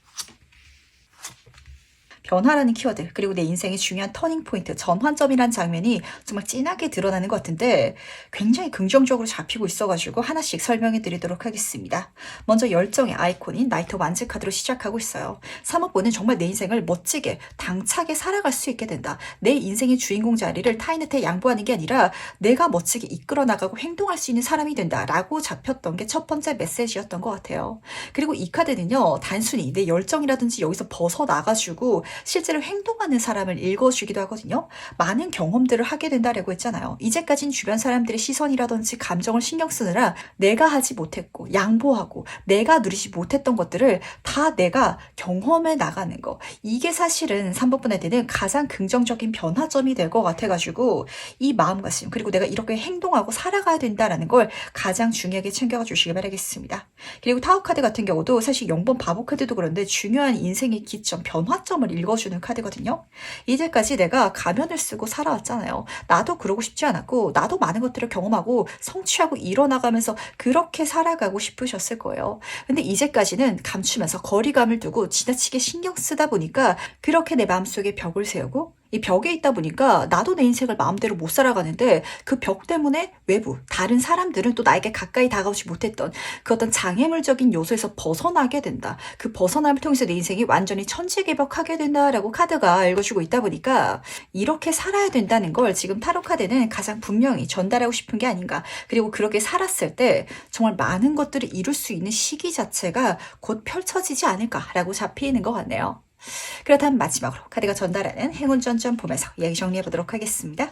변화라는 키워드 그리고 내 인생의 중요한 터닝포인트 전환점이라는 장면이 정말 진하게 드러나는 것 같은데 굉장히 긍정적으로 잡히고 있어가지고 하나씩 설명해 드리도록 하겠습니다. 먼저 열정의 아이콘인 나이트 완즈 카드로 시작하고 있어요. 3호번은 정말 내 인생을 멋지게 당차게 살아갈 수 있게 된다. 내 인생의 주인공 자리를 타인한테 양보하는 게 아니라 내가 멋지게 이끌어 나가고 행동할 수 있는 사람이 된다 라고 잡혔던 게 첫 번째 메시지였던 것 같아요. 그리고 이 카드는요 단순히 내 열정이라든지 여기서 벗어나가지고 실제로 행동하는 사람을 읽어주기도 하거든요. 많은 경험들을 하게 된다라고 했잖아요. 이제까진 주변 사람들의 시선이라든지 감정을 신경 쓰느라 내가 하지 못했고 양보하고 내가 누리지 못했던 것들을 다 내가 경험해 나가는 거. 이게 사실은 3번분한테는 가장 긍정적인 변화점이 될 것 같아가지고 이 마음가짐 그리고 내가 이렇게 행동하고 살아가야 된다라는 걸 가장 중요하게 챙겨가 주시기 바라겠습니다. 그리고 타워 카드 같은 경우도 사실 0번 바보 카드도 그런데 중요한 인생의 기점, 변화점을 읽어주는 카드거든요. 이제까지 내가 가면을 쓰고 살아왔잖아요. 나도 그러고 싶지 않았고 나도 많은 것들을 경험하고 성취하고 일어나가면서 그렇게 살아가고 싶으셨을 거예요. 근데 이제까지는 감추면서 거리감을 두고 지나치게 신경 쓰다 보니까 그렇게 내 마음속에 벽을 세우고 이 벽에 있다 보니까 나도 내 인생을 마음대로 못 살아가는데 그 벽 때문에 외부 다른 사람들은 또 나에게 가까이 다가오지 못했던 그 어떤 장애물적인 요소에서 벗어나게 된다. 그 벗어남을 통해서 내 인생이 완전히 천지개벽하게 된다라고 카드가 읽어주고 있다 보니까 이렇게 살아야 된다는 걸 지금 타로 카드는 가장 분명히 전달하고 싶은 게 아닌가. 그리고 그렇게 살았을 때 정말 많은 것들을 이룰 수 있는 시기 자체가 곧 펼쳐지지 않을까라고 잡히는 것 같네요. 그렇다면 마지막으로 카드가 전달하는 행운 전점 보면서 이야기 정리해 보도록 하겠습니다.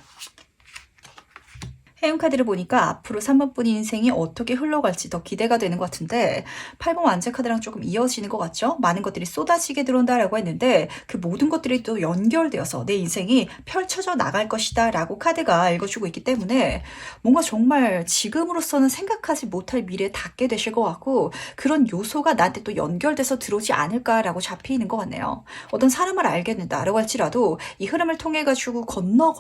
해운 카드를 보니까 앞으로 3번분의 인생이 어떻게 흘러갈지 더 기대가 되는 것 같은데 8번 완전 카드랑 조금 이어지는 것 같죠? 많은 것들이 쏟아지게 들어온다라고 했는데 그 모든 것들이 또 연결되어서 내 인생이 펼쳐져 나갈 것이다 라고 카드가 읽어주고 있기 때문에 뭔가 정말 지금으로서는 생각하지 못할 미래에 닿게 되실 것 같고 그런 요소가 나한테 또 연결돼서 들어오지 않을까라고 잡히는 것 같네요. 어떤 사람을 알게 된다라고 할지라도 이 흐름을 통해 가지고 건너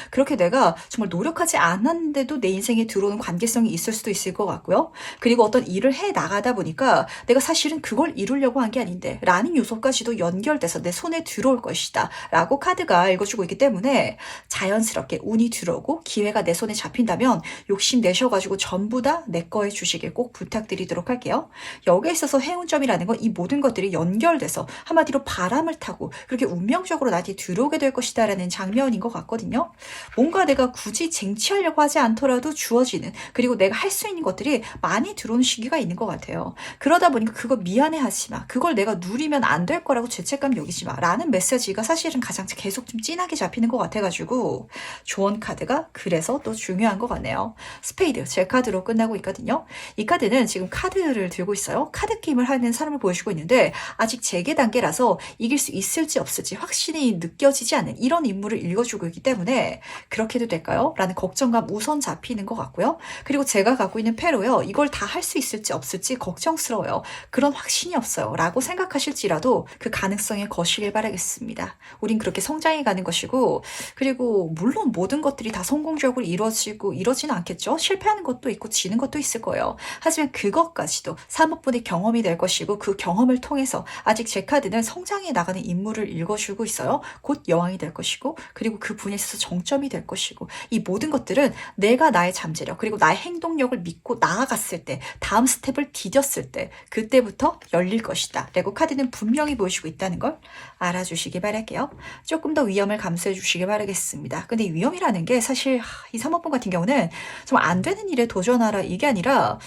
그렇게 내가 정말 노력하지 않았는데 데도 내 인생에 들어오는 관계성이 있을 수도 있을 것 같고요. 그리고 어떤 일을 해 나가다 보니까 내가 사실은 그걸 이루려고 한 게 아닌데 라는 요소까지도 연결돼서 내 손에 들어올 것이다 라고 카드가 읽어주고 있기 때문에 자연스럽게 운이 들어오고 기회가 내 손에 잡힌다면 욕심내셔가지고 전부 다 내 거 해주시길 꼭 부탁드리도록 할게요. 여기에 있어서 행운점이라는 건 이 모든 것들이 연결돼서 한마디로 바람을 타고 그렇게 운명적으로 나한테 들어오게 될 것이다 라는 장면인 것 같거든요. 뭔가 내가 굳이 쟁취하려고 하지 바라지 않더라도 주어지는, 그리고 내가 할 수 있는 것들이 많이 들어오는 시기가 있는 것 같아요. 그러다 보니까 그거 미안해하지 마. 그걸 내가 누리면 안 될 거라고 죄책감 여기지 마. 라는 메시지가 사실은 가장 계속 좀 진하게 잡히는 것 같아가지고 조언 카드가 그래서 또 중요한 것 같네요. 스페이드, 제 카드로 끝나고 있거든요. 이 카드는 지금 카드를 들고 있어요. 카드 게임을 하는 사람을 보여주고 있는데 아직 재개 단계라서 이길 수 있을지 없을지 확신이 느껴지지 않는 이런 인물을 읽어주고 있기 때문에 그렇게 해도 될까요? 라는 걱정감 우선 잡히는 것 같고요. 그리고 제가 갖고 있는 패로요. 이걸 다 할 수 있을지 없을지 걱정스러워요. 그런 확신이 없어요. 라고 생각하실지라도 그 가능성에 거시길 바라겠습니다. 우린 그렇게 성장해 가는 것이고, 그리고 물론 모든 것들이 다 성공적으로 이루어지고 이러지는 않겠죠. 실패하는 것도 있고 지는 것도 있을 거예요. 하지만 그것까지도 사모분의 경험이 될 것이고 그 경험을 통해서 아직 제 카드는 성장해 나가는 인물을 읽어주고 있어요. 곧 여왕이 될 것이고, 그리고 그 분야에 있어서 정점이 될 것이고, 이 모든 것들은 내가 나의 잠재력 그리고 나의 행동력을 믿고 나아갔을 때, 다음 스텝을 디뎠을 때, 그때부터 열릴 것이다. 레고 카드는 분명히 보여주고 있다는 걸 알아주시기 바랄게요. 조금 더 위험을 감수해 주시기 바라겠습니다. 근데 위험이라는 게 사실 이 3번분 같은 경우는 정말 안 되는 일에 도전하라 이게 아니라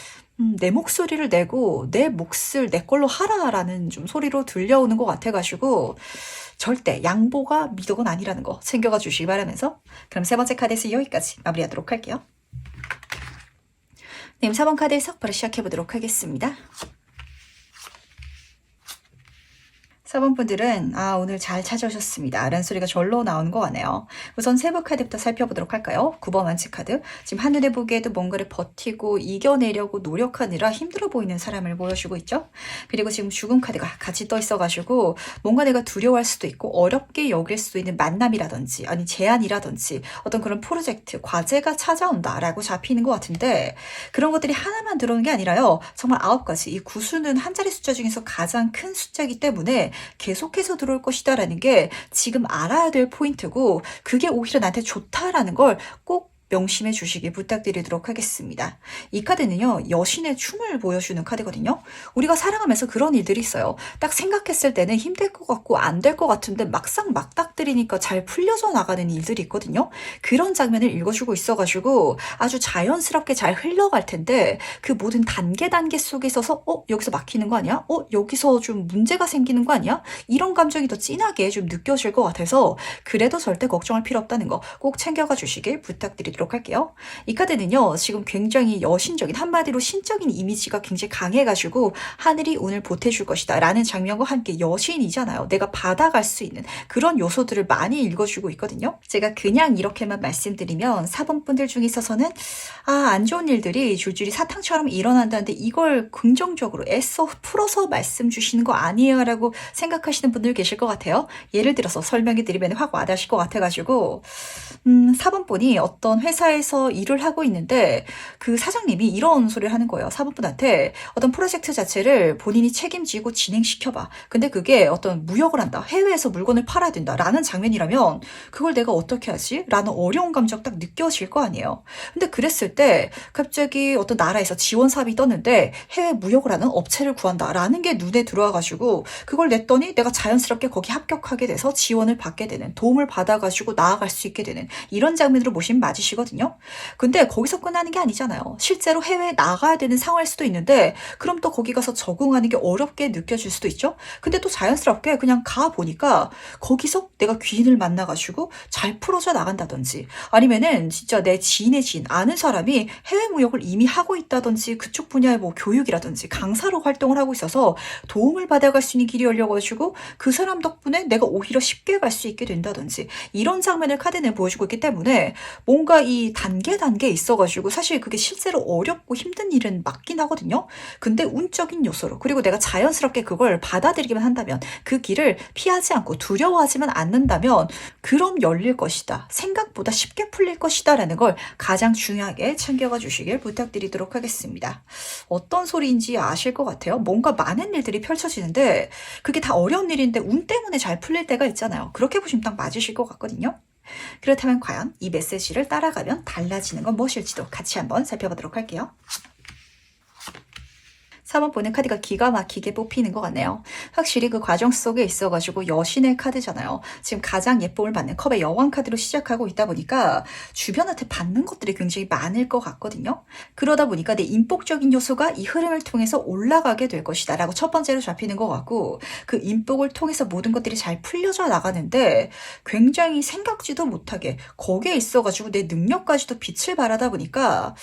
내 목소리를 내고 내 몫을 내 걸로 하라라는 좀 소리로 들려오는 것 같아가지고 절대 양보가 미덕은 아니라는 거 챙겨가 주시기 바라면서, 그럼 세 번째 카드에서 여기까지 마무리하도록 할게요. 님 4번 카드에서 바로 시작해보도록 하겠습니다. 4번 분들은 오늘 잘 찾아오셨습니다. 라는 소리가 절로 나오는 것 같네요. 우선 세부 카드부터 살펴보도록 할까요? 9번 완치 카드. 지금 한눈에 보기에도 뭔가를 버티고 이겨내려고 노력하느라 힘들어 보이는 사람을 보여주고 있죠. 그리고 지금 죽음 카드가 같이 떠 있어가지고 뭔가 내가 두려워할 수도 있고 어렵게 여길 수도 있는 만남이라든지 아니 제안이라든지 어떤 그런 프로젝트, 과제가 찾아온다라고 잡히는 것 같은데, 그런 것들이 하나만 들어오는 게 아니라요. 정말 9가지. 이 구수는 한 자리 숫자 중에서 가장 큰 숫자이기 때문에 계속해서 들어올 것이다 라는 게 지금 알아야 될 포인트고, 그게 오히려 나한테 좋다라는 걸 꼭 명심해 주시기 부탁드리도록 하겠습니다. 이 카드는요, 여신의 춤을 보여주는 카드거든요. 우리가 살아가면서 그런 일들이 있어요. 딱 생각했을 때는 힘들 것 같고 안 될 것 같은데 막상 막닥들이니까 잘 풀려져 나가는 일들이 있거든요. 그런 장면을 읽어주고 있어가지고 아주 자연스럽게 잘 흘러갈 텐데, 그 모든 단계 속에 있어서 여기서 막히는 거 아니야? 여기서 좀 문제가 생기는 거 아니야? 이런 감정이 더 진하게 좀 느껴질 것 같아서 그래도 절대 걱정할 필요 없다는 거 꼭 챙겨가 주시길 부탁드리도록 할게요. 이 카드는요, 지금 굉장히 여신적인, 한마디로 신적인 이미지가 굉장히 강해가지고 하늘이 운을 보태줄 것이다 라는 장면과 함께 여신이잖아요. 내가 받아갈 수 있는 그런 요소들을 많이 읽어주고 있거든요. 제가 그냥 이렇게만 말씀드리면 4번 분들 중에 있어서는 안 좋은 일들이 줄줄이 사탕처럼 일어난다는데 이걸 긍정적으로 애써 풀어서 말씀 주시는 거 아니에요 라고 생각하시는 분들 계실 것 같아요. 예를 들어서 설명해 드리면 확 와닿으실 것 같아가지고 4번 분이 어떤 회사에서 일을 하고 있는데 그 사장님이 이런 소리를 하는 거예요. 4번 분한테 어떤 프로젝트 자체를 본인이 책임지고 진행시켜봐. 근데 그게 어떤 무역을 한다. 해외에서 물건을 팔아야 된다. 라는 장면이라면 그걸 내가 어떻게 하지? 라는 어려운 감정 딱 느껴질 거 아니에요. 근데 그랬을 때 갑자기 어떤 나라에서 지원 사업이 떴는데 해외 무역을 하는 업체를 구한다. 라는 게 눈에 들어와가지고 그걸 냈더니 내가 자연스럽게 거기 합격하게 돼서 지원을 받게 되는, 도움을 받아가지고 나아갈 수 있게 되는 이런 장면으로 보시면 맞으시거든요. 근데 거기서 끝나는 게 아니잖아요. 실제로 해외에 나가야 되는 상황일 수도 있는데 그럼 또 거기 가서 적응하는 게 어렵게 느껴질 수도 있죠. 근데 또 자연스럽게 그냥 가보니까 거기서 내가 귀인을 만나가지고 잘 풀어져 나간다든지, 아니면은 진짜 내 지인의 지인, 아는 사람이 해외 무역을 이미 하고 있다든지 그쪽 분야의 뭐 교육이라든지 강사로 활동을 하고 있어서 도움을 받아갈 수 있는 길이 열려가지고 그 사람 덕분에 내가 오히려 쉽게 갈 수 있게 된다든지, 이런 장면을 카드는 보여주고 있기 때문에 뭔가 이 단계에 있어가지고 사실 그게 실제로 어렵고 힘든 일은 맞긴 하거든요. 근데 운적인 요소로, 그리고 내가 자연스럽게 그걸 받아들이기만 한다면, 그 길을 피하지 않고 두려워하지만 않는다면 그럼 열릴 것이다. 생각보다 쉽게 풀릴 것이다 라는 걸 가장 중요하게 챙겨가 주시길 부탁드리도록 하겠습니다. 어떤 소리인지 아실 것 같아요. 뭔가 많은 일들이 펼쳐지는데 그게 다 어려운 일인데 운 때문에 잘 풀릴 때가 있잖아요. 그렇게 보시면 딱 맞으실 것 같거든요. 그렇다면 과연 이 메시지를 따라가면 달라지는 건 무엇일지도 같이 한번 살펴보도록 할게요. 4번 보는 카드가 기가 막히게 뽑히는 것 같네요. 확실히 그 과정 속에 있어가지고 여신의 카드잖아요. 지금 가장 예쁨을 받는 컵의 여왕 카드로 시작하고 있다 보니까 주변한테 받는 것들이 굉장히 많을 것 같거든요. 그러다 보니까 내 인복적인 요소가 이 흐름을 통해서 올라가게 될 것이다 라고 첫 번째로 잡히는 것 같고, 그 인복을 통해서 모든 것들이 잘 풀려져 나가는데 굉장히 생각지도 못하게 거기에 있어가지고 내 능력까지도 빛을 발하다 보니까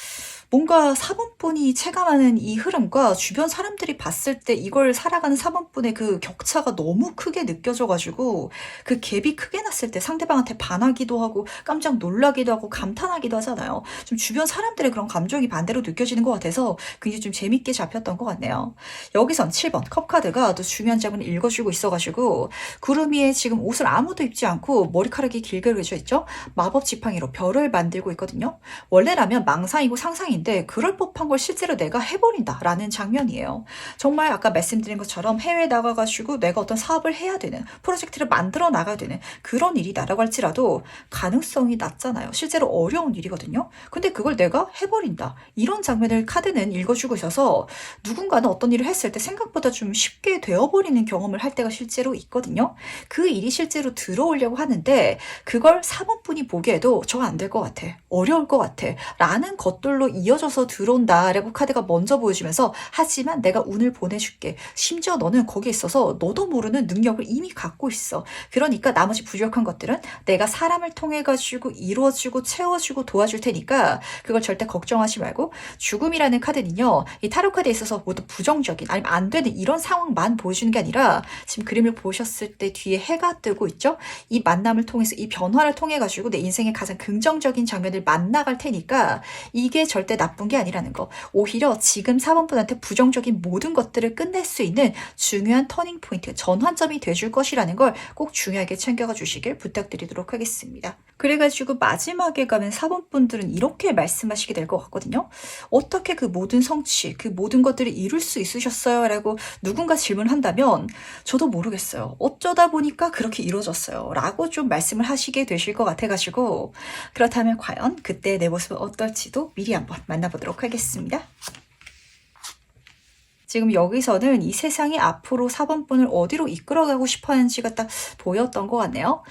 뭔가 4번분이 체감하는 이 흐름과 주변 사람들이 봤을 때 이걸 살아가는 4번분의 그 격차가 너무 크게 느껴져가지고 그 갭이 크게 났을 때 상대방한테 반하기도 하고 깜짝 놀라기도 하고 감탄하기도 하잖아요. 좀 주변 사람들의 그런 감정이 반대로 느껴지는 것 같아서 굉장히 좀 재밌게 잡혔던 것 같네요. 여기선 7번 컵카드가 또 중요한 점을 읽어주고 있어가지고 구름 위에 지금 옷을 아무도 입지 않고 머리카락이 길게 그려져 있죠? 마법 지팡이로 별을 만들고 있거든요. 원래라면 망상이고 상상인데 그럴 법한 걸 실제로 내가 해버린다 라는 장면이에요. 정말 아까 말씀드린 것처럼 해외에 나가가지고 내가 어떤 사업을 해야 되는, 프로젝트를 만들어 나가야 되는 그런 일이다라고 할지라도 가능성이 낮잖아요. 실제로 어려운 일이거든요. 근데 그걸 내가 해버린다, 이런 장면을 카드는 읽어주고 있어서 누군가는 어떤 일을 했을 때 생각보다 좀 쉽게 되어버리는 경험을 할 때가 실제로 있거든요. 그 일이 실제로 들어오려고 하는데 그걸 4번분이 보기에도 저 안 될 것 같아, 어려울 것 같아 라는 것들로 이어져서 들어온다라고 카드가 먼저 보여주면서, 하지만 내가 운을 보내줄게, 심지어 너는 거기에 있어서 너도 모르는 능력을 이미 갖고 있어, 그러니까 나머지 부족한 것들은 내가 사람을 통해 가지고 이루어주고 채워주고 도와줄 테니까 그걸 절대 걱정하지 말고. 죽음이라는 카드는요, 이 타로 카드에 있어서 모두 부정적인 아니면 안 되는 이런 상황만 보여주는 게 아니라 지금 그림을 보셨을 때 뒤에 해가 뜨고 있죠. 이 만남을 통해서, 이 변화를 통해 가지고 내 인생의 가장 긍정적인 장면을 만나갈 테니까 이게 절대 나쁜 게 아니라는 거. 오히려 지금 4번분한테 부정적인 모든 것들을 끝낼 수 있는 중요한 터닝 포인트, 전환점이 돼줄 것이라는 걸 꼭 중요하게 챙겨가 주시길 부탁드리도록 하겠습니다. 그래가지고 마지막에 가면 4번분들은 이렇게 말씀하시게 될 것 같거든요. 어떻게 그 모든 성취, 그 모든 것들을 이룰 수 있으셨어요? 라고 누군가 질문한다면 저도 모르겠어요. 어쩌다 보니까 그렇게 이루어졌어요 라고 좀 말씀을 하시게 되실 것 같아가지고, 그렇다면 과연 그때 내 모습은 어떨지도 미리 한번 만나보도록 하겠습니다. 지금 여기서는 이 세상이 앞으로 4번분을 어디로 이끌어가고 싶어 하는지가 딱 보였던 것 같네요.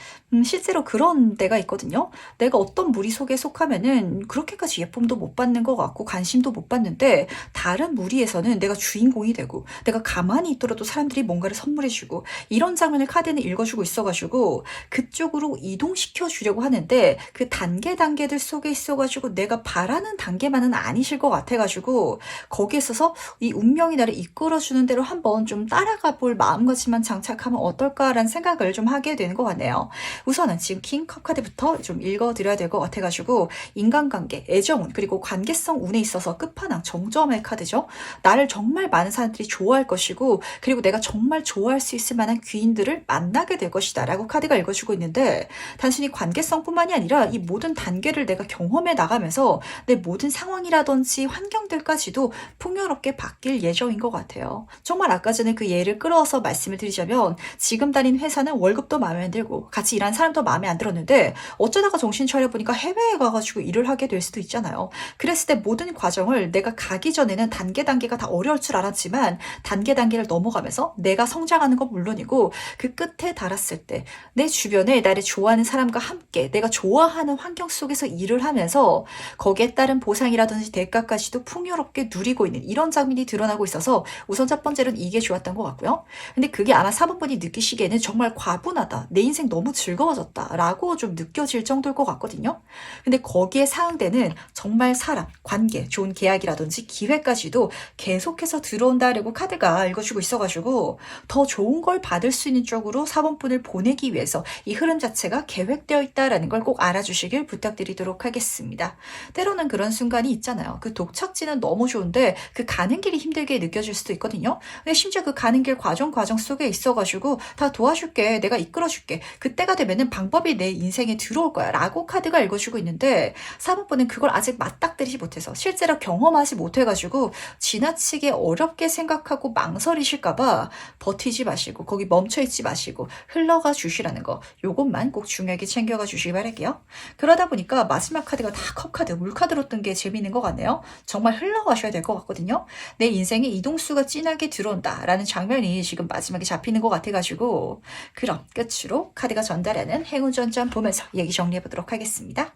실제로 그런 데가 있거든요. 내가 어떤 무리 속에 속하면은 그렇게까지 예쁨도 못 받는 것 같고 관심도 못 받는데, 다른 무리에서는 내가 주인공이 되고 내가 가만히 있더라도 사람들이 뭔가를 선물해주고, 이런 장면을 카드는 읽어주고 있어가지고 그쪽으로 이동시켜 주려고 하는데 그 단계들 속에 있어가지고 내가 바라는 단계만은 아니실 것 같아가지고 거기에 있어서 이 운명이 나를 이끌어주는 대로 한번 좀 따라가 볼 마음가짐만 장착하면 어떨까라는 생각을 좀 하게 되는 것 같네요. 우선은 지금 킹컵 카드부터 좀 읽어드려야 될 것 같아가지고, 인간관계, 애정운, 그리고 관계성 운에 있어서 끝판왕 정점의 카드죠. 나를 정말 많은 사람들이 좋아할 것이고, 그리고 내가 정말 좋아할 수 있을 만한 귀인들을 만나게 될 것이다 라고 카드가 읽어주고 있는데, 단순히 관계성뿐만이 아니라 이 모든 단계를 내가 경험해 나가면서 내 모든 상황이라든지 환경들까지도 풍요롭게 바뀔 예정인 것 같아요. 정말 아까 전에 그 예를 끌어서 말씀을 드리자면, 지금 다닌 회사는 월급도 마음에 안 들고 같이 일한 사람도 마음에 안 들었는데 어쩌다가 정신 차려보니까 해외에 가가지고 일을 하게 될 수도 있잖아요. 그랬을 때 모든 과정을 내가 가기 전에는 단계가 다 어려울 줄 알았지만 단계를 넘어가면서 내가 성장하는 건 물론이고 그 끝에 달았을 때 내 주변에 나를 좋아하는 사람과 함께 내가 좋아하는 환경 속에서 일을 하면서 거기에 따른 보상이라든지 대가까지도 풍요롭게 누리고 있는 이런 장면이 드러나고 있어서 우선 첫 번째로는 이게 좋았던 것 같고요. 근데 그게 아마 4번분이 느끼시기에는 정말 과분하다, 내 인생 너무 즐거워졌다 라고 좀 느껴질 정도일 것 같거든요. 근데 거기에 사항되는 정말 사람, 관계, 좋은 계약이라든지 기회까지도 계속해서 들어온다라고 카드가 읽어주고 있어가지고 더 좋은 걸 받을 수 있는 쪽으로 4번분을 보내기 위해서 이 흐름 자체가 계획되어 있다라는 걸 꼭 알아주시길 부탁드리도록 하겠습니다. 때로는 그런 순간이 있잖아요. 그 독착지는 너무 좋은데 그 가는 길이 힘들게 느껴질 수도 있거든요. 근데 심지어 그 가는 길 과정 속에 있어가지고 다 도와줄게, 내가 이끌어줄게, 그때가 되면 되면은 방법이 내 인생에 들어올 거야 라고 카드가 읽어주고 있는데 4번 분은 그걸 아직 맞닥뜨리지 못해서 실제로 경험하지 못해가지고 지나치게 어렵게 생각하고 망설이실까봐 버티지 마시고 거기 멈춰있지 마시고 흘러가 주시라는 거 요것만 꼭 중요하게 챙겨가 주시기 바랄게요. 그러다 보니까 마지막 카드가 다 컵카드 물카드로 뜬 게 재밌는 것 같네요. 정말 흘러가셔야 될 것 같거든요. 내 인생에 이동수가 진하게 들어온다 라는 장면이 지금 마지막에 잡히는 것 같아가지고 그럼 끝으로 카드가 전달하는 행운전전 보면서 얘기 정리해보도록 하겠습니다.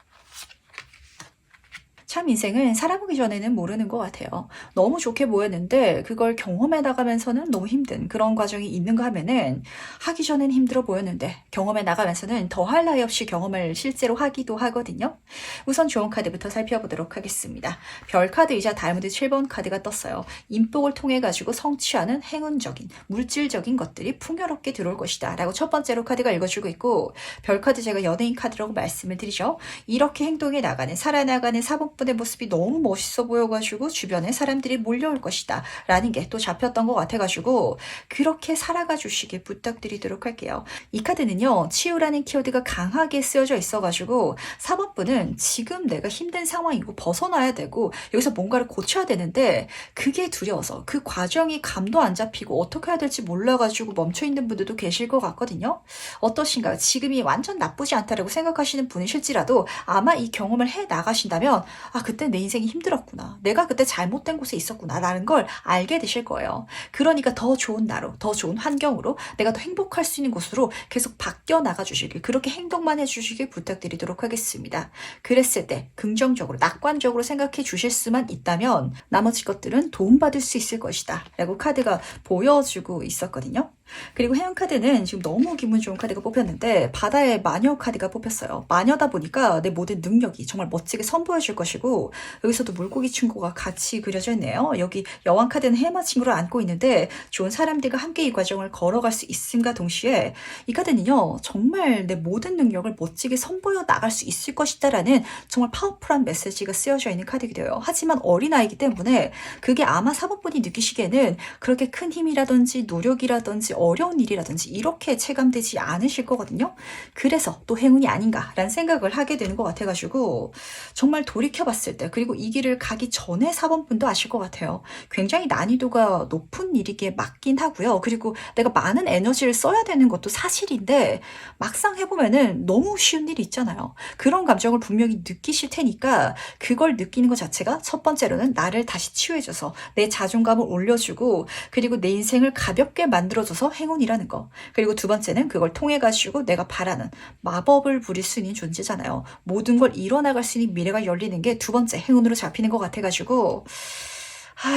참 인생은 살아보기 전에는 모르는 것 같아요. 너무 좋게 보였는데 그걸 경험해 나가면서는 너무 힘든 그런 과정이 있는가 하면은 하기 전엔 힘들어 보였는데 경험해 나가면서는 더할 나위 없이 경험을 실제로 하기도 하거든요. 우선 좋은 카드부터 살펴보도록 하겠습니다. 별 카드이자 다이아몬드 7번 카드가 떴어요. 인복을 통해 가지고 성취하는 행운적인 물질적인 것들이 풍요롭게 들어올 것이다 라고 첫 번째로 카드가 읽어주고 있고 별 카드 제가 연예인 카드라고 말씀을 드리죠. 이렇게 행동해 나가는 살아나가는 4번 분의 모습이 너무 멋있어 보여가지고 주변에 사람들이 몰려올 것이다 라는 게 또 잡혔던 것 같아가지고 그렇게 살아가 주시길 부탁드리도록 할게요. 이 카드는요 치유라는 키워드가 강하게 쓰여져 있어가지고 4번 분은 지금 내가 힘든 상황이고 벗어나야 되고 여기서 뭔가를 고쳐야 되는데 그게 두려워서 그 과정이 감도 안 잡히고 어떻게 해야 될지 몰라가지고 멈춰있는 분들도 계실 것 같거든요. 어떠신가요? 지금이 완전 나쁘지 않다라고 생각하시는 분이실지라도 아마 이 경험을 해 나가신다면 아, 그때 내 인생이 힘들었구나. 내가 그때 잘못된 곳에 있었구나. 라는 걸 알게 되실 거예요. 그러니까 더 좋은 나로, 더 좋은 환경으로 내가 더 행복할 수 있는 곳으로 계속 바뀌어 나가 주시길, 그렇게 행동만 해주시길 부탁드리도록 하겠습니다. 그랬을 때 긍정적으로, 낙관적으로 생각해 주실 수만 있다면 나머지 것들은 도움받을 수 있을 것이다. 라고 카드가 보여주고 있었거든요. 그리고 해운 카드는 지금 너무 기분 좋은 카드가 뽑혔는데 바다의 마녀 카드가 뽑혔어요. 마녀다 보니까 내 모든 능력이 정말 멋지게 선보여줄 것이고 여기서도 물고기 친구가 같이 그려져 있네요. 여기 여왕 카드는 해마 친구를 안고 있는데 좋은 사람들과 함께 이 과정을 걸어갈 수 있음과 동시에 이 카드는요 정말 내 모든 능력을 멋지게 선보여 나갈 수 있을 것이다 라는 정말 파워풀한 메시지가 쓰여져 있는 카드이기도 해요. 하지만 어린아이기 때문에 그게 아마 사법분이 느끼시기에는 그렇게 큰 힘이라든지 노력이라든지 어려운 일이라든지 이렇게 체감되지 않으실 거거든요. 그래서 또 행운이 아닌가라는 생각을 하게 되는 것 같아가지고 정말 돌이켜봤을 때 그리고 이 길을 가기 전에 4번 분도 아실 것 같아요. 굉장히 난이도가 높은 일이기에 맞긴 하고요. 그리고 내가 많은 에너지를 써야 되는 것도 사실인데 막상 해보면은 너무 쉬운 일이 있잖아요. 그런 감정을 분명히 느끼실 테니까 그걸 느끼는 것 자체가 첫 번째로는 나를 다시 치유해줘서 내 자존감을 올려주고 그리고 내 인생을 가볍게 만들어줘서 행운이라는 거. 그리고 두 번째는 그걸 통해 가지고 내가 바라는 마법을 부릴 수 있는 존재잖아요. 모든 걸 이뤄나갈 수 있는 미래가 열리는 게 두 번째 행운으로 잡히는 것 같아가지고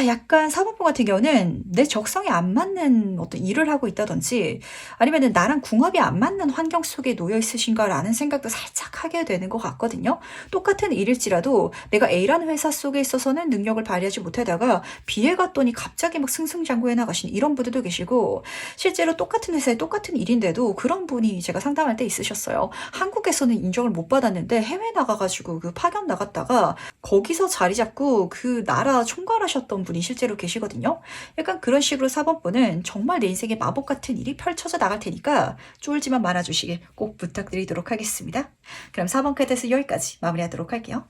약간 사모님 같은 경우는 내 적성에 안 맞는 어떤 일을 하고 있다든지 아니면은 나랑 궁합이 안 맞는 환경 속에 놓여 있으신가라는 생각도 살짝 하게 되는 것 같거든요. 똑같은 일일지라도 내가 A라는 회사 속에 있어서는 능력을 발휘하지 못하다가 B에 갔더니 갑자기 막 승승장구해 나가시는 이런 분들도 계시고 실제로 똑같은 회사에 똑같은 일인데도 그런 분이 제가 상담할 때 있으셨어요. 한국에서는 인정을 못 받았는데 해외 나가가지고 그 파견 나갔다가 거기서 자리 잡고 그 나라 총괄하셨던 분이 실제로 계시거든요. 약간 그런 식으로 4번 분은 정말 내 인생에 마법 같은 일이 펼쳐져 나갈 테니까 쫄지만 말아주시길 꼭 부탁드리도록 하겠습니다. 그럼 4번 카드에서 여기까지 마무리하도록 할게요.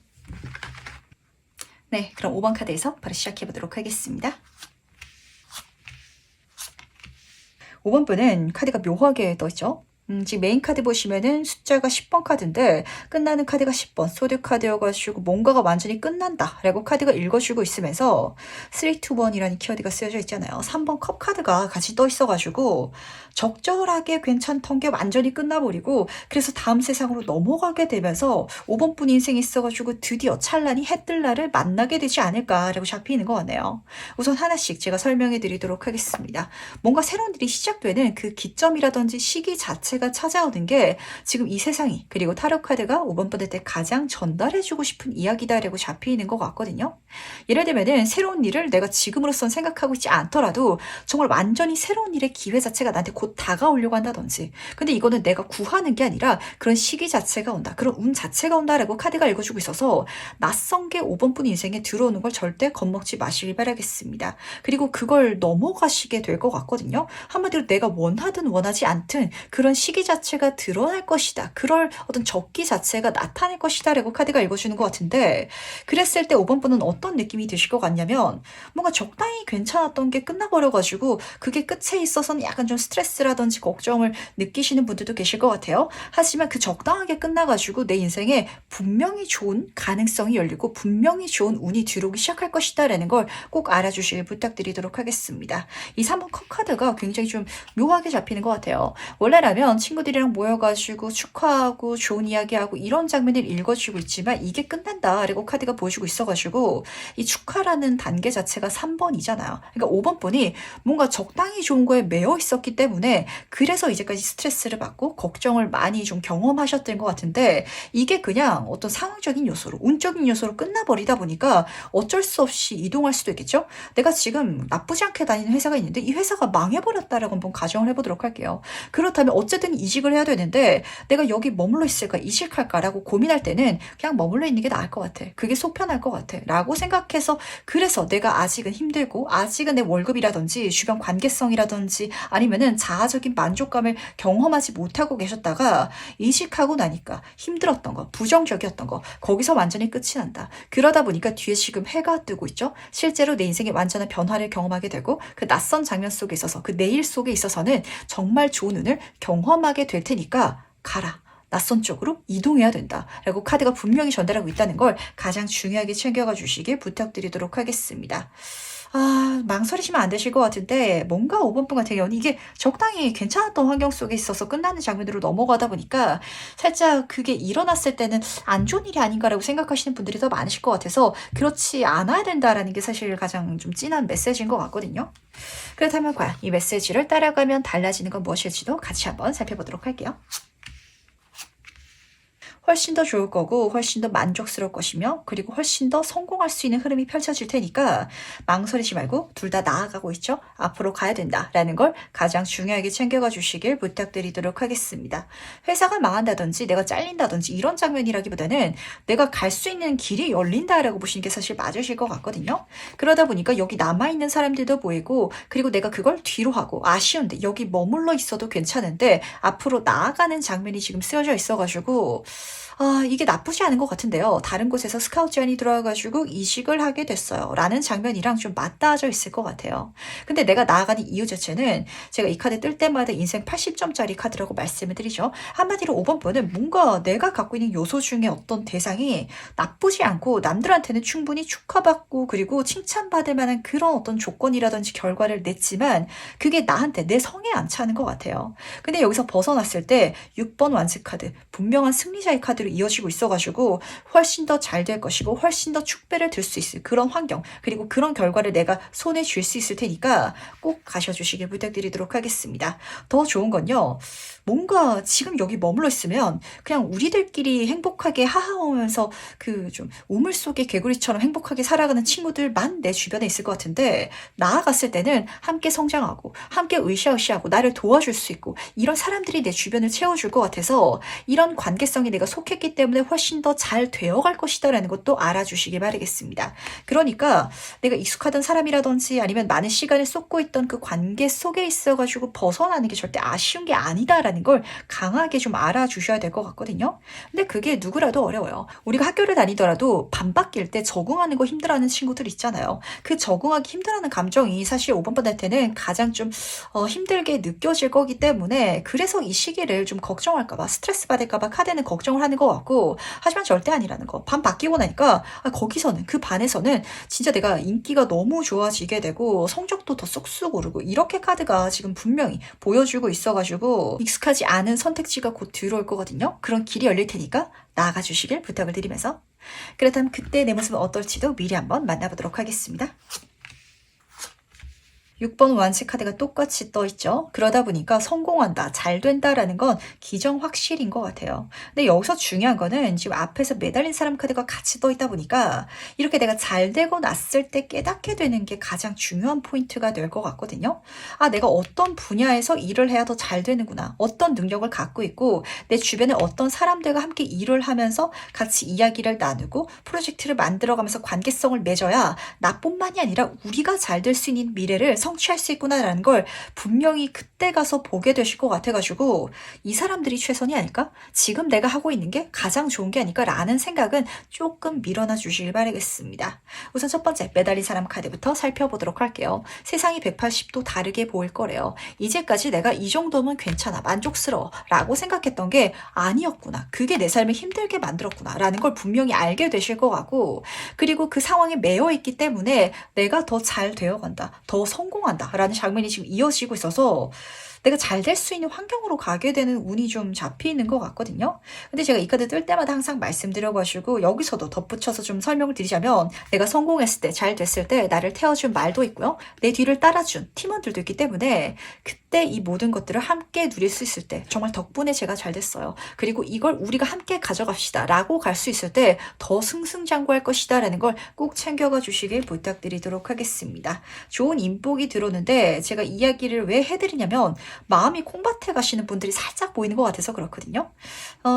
네, 그럼 5번 카드에서 바로 시작해보도록 하겠습니다. 5번 분은 카드가 묘하게 떠있죠. 지금 메인 카드 보시면은 숫자가 10번 카드인데 끝나는 카드가 10번 소드 카드여가지고 뭔가가 완전히 끝난다 라고 카드가 읽어주고 있으면서 3, 2, 1이라는 키워드가 쓰여져 있잖아요. 3번 컵 카드가 같이 떠 있어가지고 적절하게 괜찮던 게 완전히 끝나버리고 그래서 다음 세상으로 넘어가게 되면서 5번 분 인생이 있어가지고 드디어 찬란히 해뜰 날을 만나게 되지 않을까라고 잡히는 것 같네요. 우선 하나씩 제가 설명해 드리도록 하겠습니다. 뭔가 새로운 일이 시작되는 그 기점이라든지 시기 자체가 찾아오는 게 지금 이 세상이 그리고 타로 카드가 5번 분한테 가장 전달해주고 싶은 이야기다라고 잡히는 것 같거든요. 예를 들면은 새로운 일을 내가 지금으로선 생각하고 있지 않더라도 정말 완전히 새로운 일의 기회 자체가 나한테 곧 다가오려고 한다든지 근데 이거는 내가 구하는 게 아니라 그런 시기 자체가 온다. 그런 운 자체가 온다라고 카드가 읽어주고 있어서 낯선 게 5번 분 인생에 들어오는 걸 절대 겁먹지 마시길 바라겠습니다. 그리고 그걸 넘어가시게 될 것 같거든요. 한마디로 내가 원하든 원하지 않든 그런 시기 자체가 드러날 것이다. 그럴 어떤 적기 자체가 나타날 것이다 라고 카드가 읽어주는 것 같은데, 그랬을 때 5번 분은 어떤 느낌이 드실 것 같냐면 뭔가 적당히 괜찮았던 게 끝나버려가지고 그게 끝에 있어서는 약간 좀 스트레스라든지 걱정을 느끼시는 분들도 계실 것 같아요. 하지만 그 적당하게 끝나가지고 내 인생에 분명히 좋은 가능성이 열리고 분명히 좋은 운이 들어오기 시작할 것이다 라는 걸 꼭 알아주시길 부탁드리도록 하겠습니다. 이 3번 컵 카드가 굉장히 좀 묘하게 잡히는 것 같아요. 원래라면 친구들이랑 모여가지고 축하하고 좋은 이야기하고 이런 장면을 읽어주고 있지만 이게 끝난다 라고 카드가 보여주고 있어가지고 이 축하라는 단계 자체가 3번이잖아요. 그러니까 5번 분이 뭔가 적당히 좋은 거에 매여 있었기 때문에 그래서 이제까지 스트레스를 받고 걱정을 많이 좀 경험하셨던 것 같은데, 이게 그냥 어떤 상황적인 요소로 운적인 요소로 끝나버리다 보니까 어쩔 수 없이 이동할 수도 있겠죠. 내가 지금 나쁘지 않게 다니는 회사가 있는데 이 회사가 망해버렸다라고 한번 가정을 해보도록 할게요. 그렇다면 어쨌든 이직을 해야 되는데 내가 여기 머물러 있을까 이직할까라고 고민할 때는 그냥 머물러 있는 게 나을 것 같아. 그게 속 편할 것 같아 라고 생각해서, 그래서 내가 아직은 힘들고 아직은 내 월급이라든지 주변 관계성이라든지 아니면은 자아적인 만족감을 경험하지 못하고 계셨다가 이직하고 나니까 힘들었던 거, 부정적이었던 거, 거기서 완전히 끝이 난다. 그러다 보니까 뒤에 지금 해가 뜨고 있죠. 실제로 내 인생에 완전한 변화를 경험하게 되고 그 낯선 장면 속에 있어서 그 내일 속에 있어서는 정말 좋은 운을 경험하게 될 테니까 가라. 낯선 쪽으로 이동해야 된다 라고 카드가 분명히 전달하고 있다는 걸 가장 중요하게 챙겨가 주시길 부탁드리도록 하겠습니다. 망설이시면 안 되실 것 같은데 뭔가 5번 분 같은 경우는 이게 적당히 괜찮았던 환경 속에 있어서 끝나는 장면으로 넘어가다 보니까 살짝 그게 일어났을 때는 안 좋은 일이 아닌가라고 생각하시는 분들이 더 많으실 것 같아서 그렇지 않아야 된다라는 게 사실 가장 좀 진한 메시지인 것 같거든요. 그렇다면 과연 이 메시지를 따라가면 달라지는 건 무엇일지도 같이 한번 살펴보도록 할게요. 훨씬 더 좋을 거고 훨씬 더 만족스러울 것이며 그리고 훨씬 더 성공할 수 있는 흐름이 펼쳐질 테니까 망설이지 말고 둘 다 나아가고 있죠. 앞으로 가야 된다라는 걸 가장 중요하게 챙겨가 주시길 부탁드리도록 하겠습니다. 회사가 망한다든지 내가 잘린다든지 이런 장면이라기보다는 내가 갈 수 있는 길이 열린다라고 보시는 게 사실 맞으실 것 같거든요. 그러다 보니까 여기 남아있는 사람들도 보이고 그리고 내가 그걸 뒤로 하고 아쉬운데 여기 머물러 있어도 괜찮은데 앞으로 나아가는 장면이 지금 쓰여져 있어가지고 이게 나쁘지 않은 것 같은데요. 다른 곳에서 스카우트 제안이 들어와가지고 이직을 하게 됐어요. 라는 장면이랑 좀 맞닿아져 있을 것 같아요. 근데 내가 나아가는 이유 자체는 제가 이 카드 뜰 때마다 인생 80점짜리 카드라고 말씀을 드리죠. 한마디로 5번 분은 뭔가 내가 갖고 있는 요소 중에 어떤 대상이 나쁘지 않고 남들한테는 충분히 축하받고 그리고 칭찬받을 만한 그런 어떤 조건이라든지 결과를 냈지만 그게 나한테 내 성에 안 차는 것 같아요. 근데 여기서 벗어났을 때 6번 완스 카드, 분명한 승리자의 카드 이어지고 있어가지고 훨씬 더 잘 될 것이고 훨씬 더 축배를 들 수 있을 그런 환경 그리고 그런 결과를 내가 손에 쥘 수 있을 테니까 꼭 가셔주시길 부탁드리도록 하겠습니다. 더 좋은 건요. 뭔가 지금 여기 머물러 있으면 그냥 우리들끼리 행복하게 하하오면서 그 좀 우물 속의 개구리처럼 행복하게 살아가는 친구들만 내 주변에 있을 것 같은데 나아갔을 때는 함께 성장하고 함께 으쌰으쌰하고 나를 도와줄 수 있고 이런 사람들이 내 주변을 채워줄 것 같아서 이런 관계성이 내가 속했기 때문에 훨씬 더 잘 되어갈 것이다라는 것도 알아주시길 바라겠습니다. 그러니까 내가 익숙하던 사람이라든지 아니면 많은 시간을 쏟고 있던 그 관계 속에 있어가지고 벗어나는 게 절대 아쉬운 게 아니다라는 걸 강하게 좀 알아주셔야 될 것 같거든요. 근데 그게 누구라도 어려워요. 우리가 학교를 다니더라도 반 바뀔 때 적응하는 거 힘들어하는 친구들 있잖아요. 그 적응하기 힘들어하는 감정이 사실 5번 분한테는 가장 좀 힘들게 느껴질 거기 때문에 그래서 이 시기를 좀 걱정할까봐 스트레스 받을까봐 카드는 걱정을 하는 것 같고, 하지만 절대 아니라는 거. 반 바뀌고 나니까 거기서는 그 반에서는 진짜 내가 인기가 너무 좋아지게 되고 성적도 더 쑥쑥 오르고 이렇게 카드가 지금 분명히 보여주고 있어가지고 익숙하지 않은 선택지가 곧 들어올 거거든요. 그런 길이 열릴 테니까 나아가 주시길 부탁을 드리면서, 그렇다면 그때 내 모습은 어떨지도 미리 한번 만나보도록 하겠습니다. 6번 완치 카드가 똑같이 떠있죠. 그러다 보니까 성공한다, 잘 된다라는 건 기정확실인 것 같아요. 근데 여기서 중요한 거는 지금 앞에서 매달린 사람 카드가 같이 떠있다 보니까 이렇게 내가 잘 되고 났을 때 깨닫게 되는 게 가장 중요한 포인트가 될 것 같거든요. 내가 어떤 분야에서 일을 해야 더 잘 되는구나. 어떤 능력을 갖고 있고 내 주변에 어떤 사람들과 함께 일을 하면서 같이 이야기를 나누고 프로젝트를 만들어가면서 관계성을 맺어야 나뿐만이 아니라 우리가 잘 될 수 있는 미래를 성취할 수 있구나라는 걸 분명히 그때 가서 보게 되실 것 같아가지고 이 사람들이 최선이 아닐까? 지금 내가 하고 있는 게 가장 좋은 게 아닐까라는 생각은 조금 밀어놔 주시길 바라겠습니다. 우선 첫 번째 매달린 사람 카드부터 살펴보도록 할게요. 세상이 180도 다르게 보일 거래요. 이제까지 내가 이 정도면 괜찮아, 만족스러워 라고 생각했던 게 아니었구나. 그게 내 삶을 힘들게 만들었구나 라는 걸 분명히 알게 되실 것 같고, 그리고 그 상황에 매여 있기 때문에 내가 더 잘 되어간다, 더 성공한다 라는 장면이 지금 이어지고 있어서 내가 잘 될 수 있는 환경으로 가게 되는 운이 좀 잡히는 것 같거든요. 근데 제가 이 카드 뜰 때마다 항상 말씀드려가지고 여기서도 덧붙여서 좀 설명을 드리자면, 내가 성공했을 때, 잘 됐을 때 나를 태워준 말도 있고요. 내 뒤를 따라준 팀원들도 있기 때문에 그때 이 모든 것들을 함께 누릴 수 있을 때 정말 덕분에 제가 잘 됐어요. 그리고 이걸 우리가 함께 가져갑시다 라고 갈 수 있을 때 더 승승장구할 것이다 라는 걸 꼭 챙겨가 주시길 부탁드리도록 하겠습니다. 좋은 인복이 들어오는데 제가 이야기를 왜 해드리냐면 마음이 콩밭에 가시는 분들이 살짝 보이는 것 같아서 그렇거든요.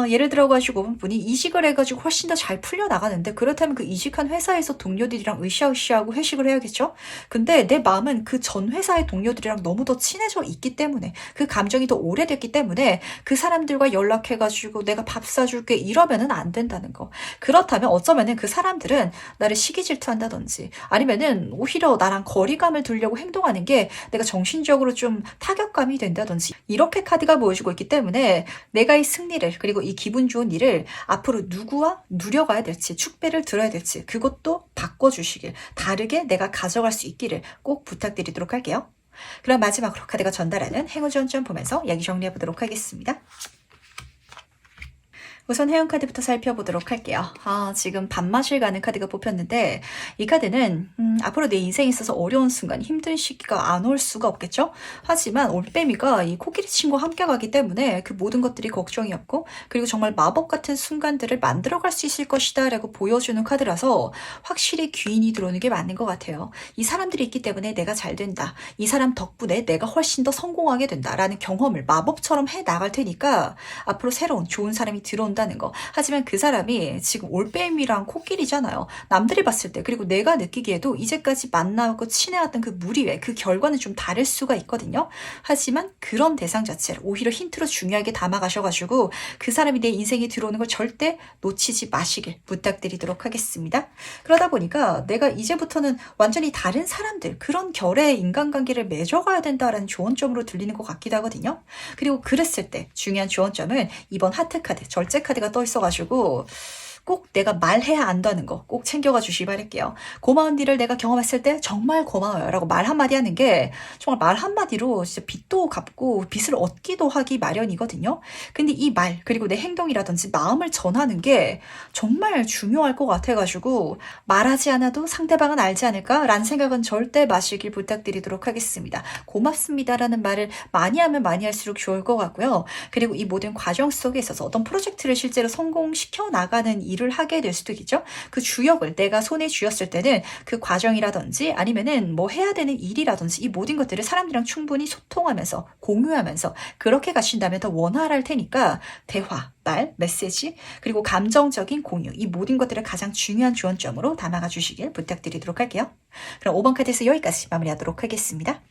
예를 들어가지고 분이 이직을 해가지고 훨씬 더 잘 풀려나가는데, 그렇다면 그 이직한 회사에서 동료들이랑 으쌰으쌰하고 회식을 해야겠죠? 근데 내 마음은 그 전 회사의 동료들이랑 너무 더 친해져 있기 때문에, 그 감정이 더 오래됐기 때문에 그 사람들과 연락해가지고 내가 밥 사줄게 이러면은 안 된다는 거. 그렇다면 어쩌면은 그 사람들은 나를 시기 질투한다든지 아니면은 오히려 나랑 거리감을 두려고 행동하는 게 내가 정신적으로 좀 타격감이 된다든지, 이렇게 카드가 보여주고 있기 때문에 내가 이 승리를, 그리고 이 기분 좋은 일을 앞으로 누구와 누려가야 될지, 축배를 들어야 될지 그것도 바꿔주시길, 다르게 내가 가져갈 수 있기를 꼭 부탁드리도록 할게요. 그럼 마지막으로 카드가 전달하는 행운 지원점 보면서 이야기 정리해 보도록 하겠습니다. 우선 회원 카드부터 살펴보도록 할게요. 지금 밥맛을 가는 카드가 뽑혔는데, 이 카드는 앞으로 내 인생에 있어서 어려운 순간, 힘든 시기가 안 올 수가 없겠죠? 하지만 올빼미가 이 코끼리 친구와 함께 가기 때문에 그 모든 것들이 걱정이 없고, 그리고 정말 마법 같은 순간들을 만들어갈 수 있을 것이다 라고 보여주는 카드라서 확실히 귀인이 들어오는 게 맞는 것 같아요. 이 사람들이 있기 때문에 내가 잘 된다, 이 사람 덕분에 내가 훨씬 더 성공하게 된다 라는 경험을 마법처럼 해 나갈 테니까 앞으로 새로운 좋은 사람이 들어온다는 거. 하지만 그 사람이 지금 올빼미랑 코끼리잖아요. 남들이 봤을 때, 그리고 내가 느끼기에도 이제까지 만나고 친해왔던 그 무리외, 그 결과는 좀 다를 수가 있거든요. 하지만 그런 대상 자체를 오히려 힌트로 중요하게 담아가셔가지고 그 사람이 내 인생에 들어오는 걸 절대 놓치지 마시길 부탁드리도록 하겠습니다. 그러다 보니까 내가 이제부터는 완전히 다른 사람들, 그런 결의 인간관계를 맺어가야 된다라는 조언점으로 들리는 것 같기도 하거든요. 그리고 그랬을 때 중요한 조언점은 이번 하트 카드, 절제 카드가 떠 있어가지고 꼭 내가 말해야 안다는 거 꼭 챙겨가 주시기 바랄게요. 고마운 일을 내가 경험했을 때 정말 고마워요 라고 말 한마디 하는 게 정말 말 한마디로 진짜 빚도 갚고 빚을 얻기도 하기 마련이거든요. 근데 이 말, 그리고 내 행동이라든지 마음을 전하는 게 정말 중요할 것 같아가지고 말하지 않아도 상대방은 알지 않을까 라는 생각은 절대 마시길 부탁드리도록 하겠습니다. 고맙습니다라는 말을 많이 하면 많이 할수록 좋을 것 같고요. 그리고 이 모든 과정 속에 있어서 어떤 프로젝트를 실제로 성공시켜 나가는 일을 하게 될 수도 있겠죠. 그 주역을 내가 손에 쥐었을 때는 그 과정이라든지 아니면은 뭐 해야 되는 일이라든지 이 모든 것들을 사람들이랑 충분히 소통하면서 공유하면서 그렇게 가신다면 더 원활할 테니까 대화, 말, 메시지, 그리고 감정적인 공유, 이 모든 것들을 가장 중요한 조언점으로 담아가 주시길 부탁드리도록 할게요. 그럼 5번 카드에서 여기까지 마무리하도록 하겠습니다.